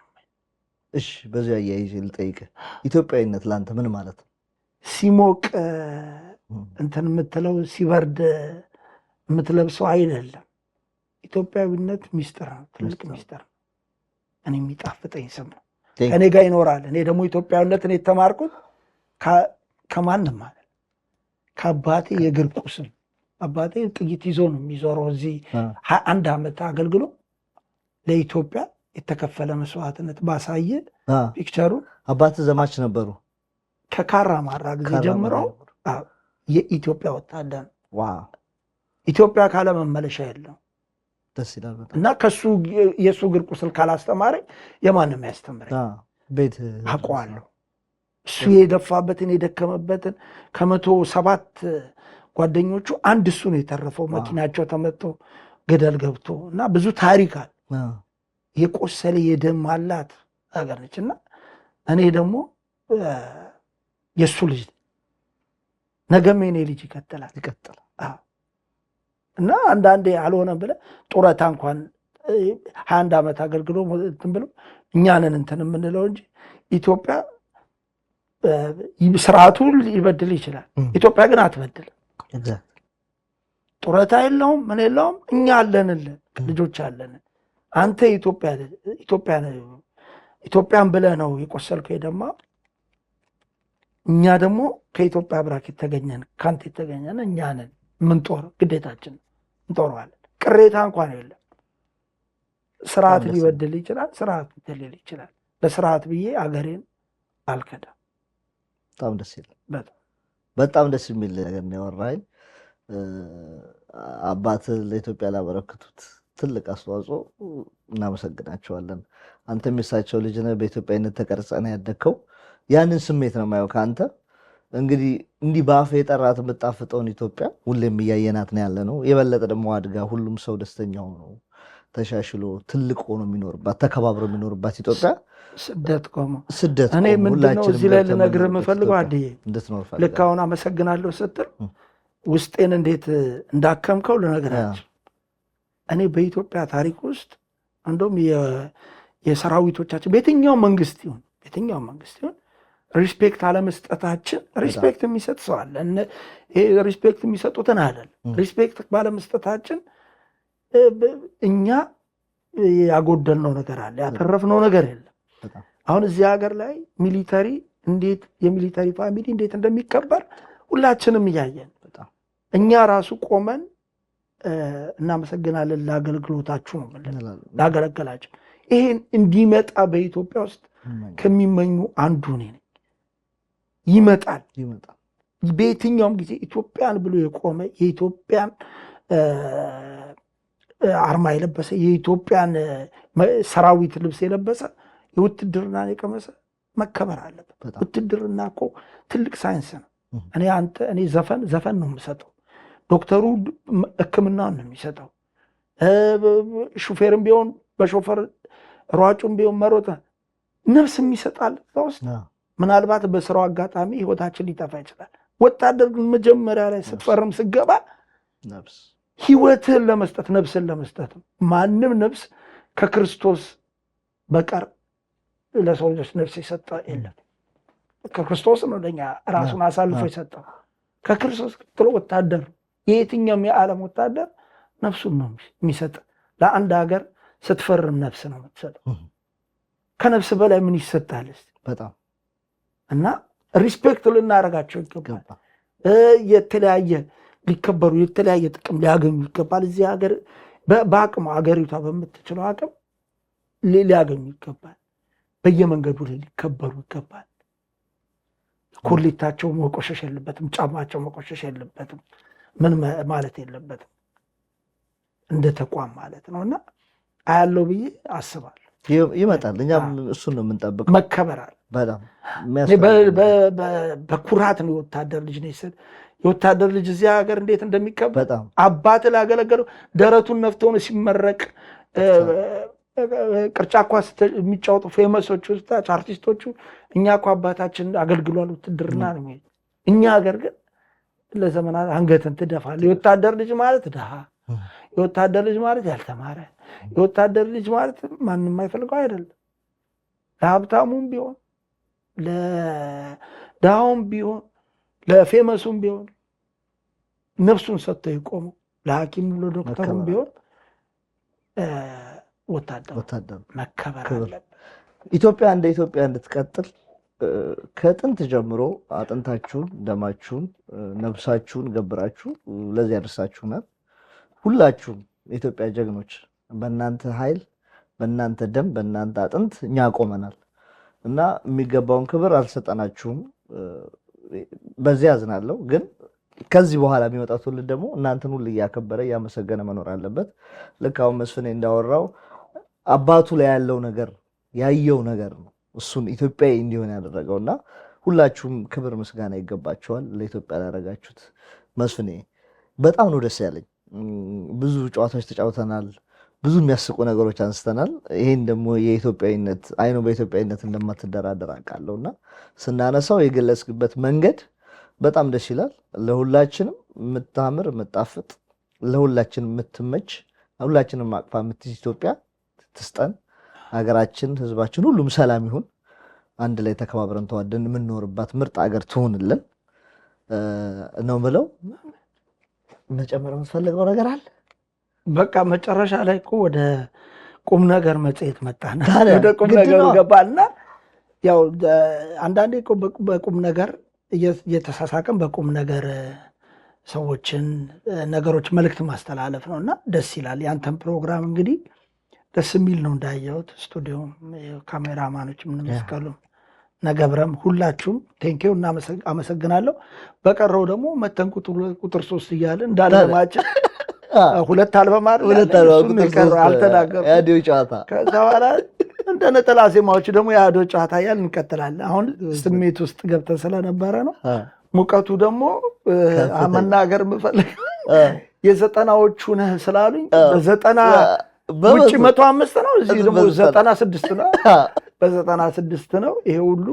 እሺ፣ በዚህ አያይዤ ልጠይቅህ፣ ኢትዮጵያዊነት ለአንተ ምን ማለት ነው? ሲሞቅ እንትን የምትለው ሲበርድ የምትለብሰው አይደለም። ኢትዮጵያዊነት ሚስጥር ነው፣ ትልቅ ሚስጥር ነው። እኔ የሚጣፍጠኝ ስም ነው፣ ከእኔ ጋር ይኖራል። እኔ ደግሞ ኢትዮጵያዊነትን የተማርኩት ከማንም ማለት ከአባቴ የእግር ቁስም። አባቴ ጥይት ይዞ ነው የሚዞረው። እዚህ 21 ዓመት አገልግሎ ለኢትዮጵያ የተከፈለ መስዋዕትነት ባሳየ ፒክቸሩ። አባት ዘማች ነበሩ። ከካራ ማራ ጊዜ ጀምረው የኢትዮጵያ ወታደር ኢትዮጵያ ካለ መመለሻ የለም። ደስ ይላል እና ከሱ የሱ እግር ቁስል ካላስተማረኝ የማንም ያስተምረኝ ቤት አውቀዋለሁ። እሱ የደፋበትን የደከመበትን ከ107 ጓደኞቹ አንድ እሱ ነው የተረፈው። መኪናቸው ተመቶ ገደል ገብቶ እና ብዙ ታሪክ አለ። የቆሰለ የደም አላት ሀገር ነች። እና እኔ ደግሞ የእሱ ልጅ ነገም የኔ ልጅ ይቀጥላል። እና አንዳንዴ አልሆነም ብለህ ጡረታ እንኳን 21 ዓመት አገልግሎ እንትን ብሎ እኛንን እንትን የምንለው እንጂ ኢትዮጵያ ስርዓቱ ሊበድል ይችላል። ኢትዮጵያ ግን አትበድልም። ጡረታ የለውም ምን የለውም። እኛ አለንልን፣ ልጆች አለንን። አንተ ኢትዮጵያን ብለህ ነው የቆሰልከው የደማ። እኛ ደግሞ ከኢትዮጵያ ብራክ የተገኘን ከአንተ የተገኘን እኛንን ምንጦር ግዴታችን እንጦረዋለን። ቅሬታ እንኳን የለም። ስርዓት ሊበድል ይችላል፣ ስርዓት ሊበድል ይችላል። ለስርዓት ብዬ አገሬን አልከዳም። በጣም ደስ ይላል። በጣም ደስ የሚል ነገር ነው ያወራኸኝ። አባት ለኢትዮጵያ ላበረከቱት ትልቅ አስተዋጽኦ እናመሰግናቸዋለን። አንተም የሳቸው ልጅ ነህ፣ በኢትዮጵያዊነት ተቀርጸህ ነው ያደግከው። ያንን ስሜት ነው የማየው ከአንተ። እንግዲህ እንዲህ በአፍ የጠራት የምጣፍጠውን ኢትዮጵያ ሁሌም እያየናት ነው ያለ ነው። የበለጠ ደግሞ አድጋ ሁሉም ሰው ደስተኛ ሆኖ ተሻሽሎ ትልቅ ሆኖ የሚኖርባት ተከባብሮ የሚኖርባት ኢትዮጵያ ስደት ቆሞ እኔ ምንድነው እዚህ ላይ ልነግርህ የምፈልገው አድዬ፣ ልክ አሁን አመሰግናለሁ ስትል ውስጤን እንዴት እንዳከምከው ልነግራቸው። እኔ በኢትዮጵያ ታሪክ ውስጥ እንደውም የሰራዊቶቻችን በየትኛው መንግስት ይሁን ሪስፔክት አለመስጠታችን፣ ሪስፔክት የሚሰጥ ሰው አለ፣ ሪስፔክት የሚሰጡትን አይደል፣ ሪስፔክት ባለመስጠታችን እኛ ያጎደልነው ነገር አለ፣ ያተረፍነው ነገር የለም። አሁን እዚህ ሀገር ላይ ሚሊተሪ እንዴት የሚሊተሪ ፋሚሊ እንዴት እንደሚከበር ሁላችንም እያየን እኛ ራሱ ቆመን እናመሰግናለን ለአገልግሎታችሁ ነው ላገለገላችሁ። ይሄን እንዲመጣ በኢትዮጵያ ውስጥ ከሚመኙ አንዱ እኔ ነኝ። ይመጣል። በየትኛውም ጊዜ ኢትዮጵያን ብሎ የቆመ የኢትዮጵያን አርማ የለበሰ የኢትዮጵያን ሰራዊት ልብስ የለበሰ የውትድርናን የቀመሰ መከበር አለበት። ውትድርና እኮ ትልቅ ሳይንስ ነው። እኔ ዘፈን ነው የምሰጠው፣ ዶክተሩ ሕክምናውን ነው የሚሰጠው፣ ሹፌርም ቢሆን በሾፈር ሯጩም ቢሆን መሮጥ ነፍስ የሚሰጣል ውስጥ ምናልባት በስራው አጋጣሚ ህይወታችን ሊጠፋ ይችላል። ወታደር ግን መጀመሪያ ላይ ስትፈርም ስገባ ህይወትህን ለመስጠት ነፍስን ለመስጠት ማንም ነፍስ ከክርስቶስ በቀር ለሰው ልጆች ነፍስ የሰጠ የለም። ከክርስቶስ ነው ለኛ ራሱን አሳልፎ የሰጠው። ከክርስቶስ ቀጥሎ ወታደር የየትኛውም የዓለም ወታደር ነፍሱን ነው የሚሰጥ። ለአንድ ሀገር ስትፈርም ነፍስ ነው የምትሰጠው። ከነፍስ በላይ ምን ይሰጣል? በጣም እና ሪስፔክት ልናደርጋቸው ይገባል። የተለያየ ሊከበሩ የተለያየ ጥቅም ሊያገኙ ይገባል። እዚህ ሀገር በአቅሙ ሀገሪቷ በምትችለው አቅም ሊያገኙ ይገባል። በየመንገዱ ላይ ሊከበሩ ይገባል። ኮሌታቸው መቆሸሽ የለበትም። ጫማቸው መቆሸሽ የለበትም። ምን ማለት የለበትም። እንደ ተቋም ማለት ነው። እና አያለው ብዬ አስባለሁ። ይመጣል። እኛም እሱን ነው የምንጠብቀው። መከበራል። በጣም በኩራት ነው የወታደር ልጅ ነው ስል የወታደር ልጅ እዚህ ሀገር እንዴት እንደሚከበር አባት ላገለገለው ደረቱን ነፍቶ ነው ሲመረቅ። ቅርጫ ኳስ የሚጫወቱ ፌመሶቹ አርቲስቶቹ እኛ እኮ አባታችን አገልግሏል ውትድርና ነው። እኛ ሀገር ግን ለዘመናት አንገትን ትደፋል። የወታደር ልጅ ማለት ድሃ፣ የወታደር ልጅ ማለት ያልተማረ፣ የወታደር ልጅ ማለት ማንም የማይፈልገው አይደለም። ለሀብታሙም ቢሆን ለድሃውም ቢሆን ለፌመሱም ቢሆን ነፍሱን ሰጥቶ የቆመው ለሐኪሙ ለዶክተሩም ቢሆን ወታደር መከበር አለበት። ኢትዮጵያ እንደ ኢትዮጵያ እንድትቀጥል ከጥንት ጀምሮ አጥንታችሁን፣ ደማችሁን፣ ነፍሳችሁን ገብራችሁ ለዚህ ያደርሳችሁናል። ሁላችሁም የኢትዮጵያ ጀግኖች በእናንተ ኃይል፣ በእናንተ ደም፣ በእናንተ አጥንት እኛ ቆመናል እና የሚገባውን ክብር አልሰጠናችሁም። በዚህ ያዝናለሁ። ግን ከዚህ በኋላ የሚመጣው ትውልድ ደግሞ እናንተን ሁሉ እያከበረ እያመሰገነ መኖር አለበት። ልክ አሁን መስፍኔ እንዳወራው አባቱ ላይ ያለው ነገር ያየው ነገር ነው እሱን ኢትዮጵያዊ እንዲሆን ያደረገው እና ሁላችሁም ክብር ምስጋና ይገባቸዋል ለኢትዮጵያ ላደረጋችሁት። መስፍኔ በጣም ነው ደስ ያለኝ። ብዙ ጨዋታዎች ተጫውተናል፣ ብዙ የሚያስቁ ነገሮች አንስተናል። ይሄን ደግሞ የኢትዮጵያዊነት አይኖ በኢትዮጵያዊነት እንደማትደራደር አውቃለሁ እና ስናነሳው የገለጽክበት መንገድ በጣም ደስ ይላል። ለሁላችንም የምታምር የምጣፍጥ፣ ለሁላችንም የምትመች፣ ሁላችንም አቅፋ የምትይዝ ኢትዮጵያ ትስጠን። ሀገራችን፣ ህዝባችን ሁሉም ሰላም ይሁን። አንድ ላይ ተከባብረን ተዋደን የምንኖርባት ምርጥ ሀገር ትሆንልን ነው ምለው። መጨመር የምትፈልገው ነገር አለ? በቃ መጨረሻ ላይ እኮ ወደ ቁም ነገር መጽሔት መጣና ወደ ቁም ነገር ገባልና ያው አንዳንዴ እኮ በቁም ነገር እየተሳሳቅን በቁም ነገር ሰዎችን ነገሮች መልእክት ማስተላለፍ ነው እና ደስ ይላል። ያንተን ፕሮግራም እንግዲህ ደስ የሚል ነው እንዳየሁት። ስቱዲዮም ካሜራማኖች ምንመስቀሉ ነገብረም ሁላችሁም ቴንኪው አመሰግናለሁ። በቀረው ደግሞ መተን ቁጥር 3 እያለ እንዳለማችን 2 አልበም አልተናገርኩም። የአዲዮ ጨዋታ ከዛ በኋላ እንደ ነጠላ ዜማዎች ደግሞ የአዲዮ ጨዋታ እያል እንቀጥላለን። አሁን ስሜት ውስጥ ገብተን ስለነበረ ነው። ሙቀቱ ደግሞ መናገር የምፈልገው የ90ዎቹ ነህ ስላሉኝ በ90 ውጭ 105 ነው፣ እዚህ ደግሞ 96 ነው። በ96 ነው። ይሄ ሁሉ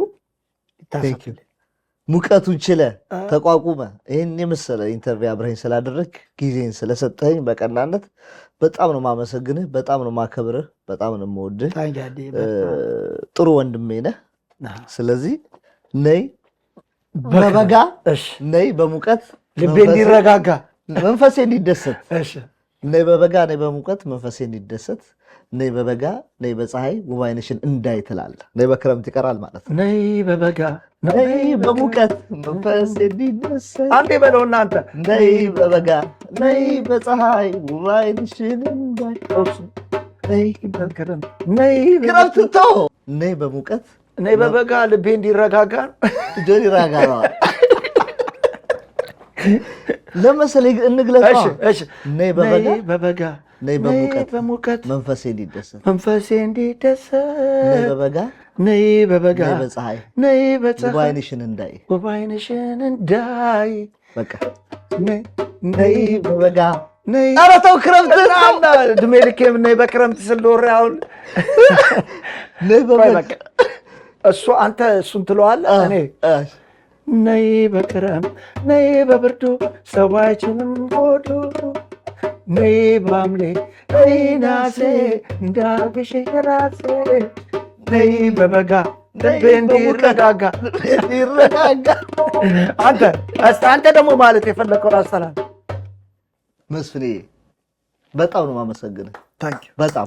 ይታሰብ። ሙቀቱን ችለ ተቋቁመ ይህን የመሰለ ኢንተርቪው አብረኝ ስላደረግ ጊዜን ስለሰጠኝ በቀናነት በጣም ነው ማመሰግንህ፣ በጣም ነው ማከብርህ፣ በጣም ነው የምወድህ። ጥሩ ወንድሜ ነህ። ስለዚህ ነይ በበጋ ነይ በሙቀት ልቤ እንዲረጋጋ መንፈሴ እንዲደሰት። ነይ በበጋ ነይ በሙቀት መንፈሴ እንዲደሰት። ነይ በበጋ ነይ በፀሐይ ውብ ዓይንሽን እንዳይ ትላለህ። ነይ በክረምት ይቀራል ማለት ነው። ነይ በበጋ ነይ በሙቀት መንፈሴ እንዲደሰት። አንዴ በለው እናንተ። ነይ በበጋ ነይ በፀሐይ ውብ ዓይንሽን እንዳይ። ነይ በክረምት ነይ ክረምት ተው። ነይ በሙቀት ነይ በበጋ ልቤ እንዲረጋጋ እንዲረጋጋ ነው ለመሰለኝ እንግለጽ። ነይ በበጋ ነይ በሙቀት መንፈሴ እንዲደሰት ነይ በበጋ ነይ በፀሐይ ነይ ውብ ዓይንሽን እንዳይ በቃ ነይ በበጋ ነይ። ኧረ ተው ክረምትን እድሜ ልኬም ነይ በክረምት ስለወሬ አሁን ነይ በበጋ እሱ አንተ እሱን ትለዋለህ። እኔ ነይ በክረምት ነይ በብርዱ ሰው አይችልም ሆዱ ነይ በሐምሌ ነይ ነሐሴ እንዳርግሽ ራሴ ነይ በበጋ ልቤ እንዲረጋጋ። አንተ ደግሞ ማለት የፈለከውን አስተላል። መስፍኔ በጣም ነው የማመሰግንህ። በጣም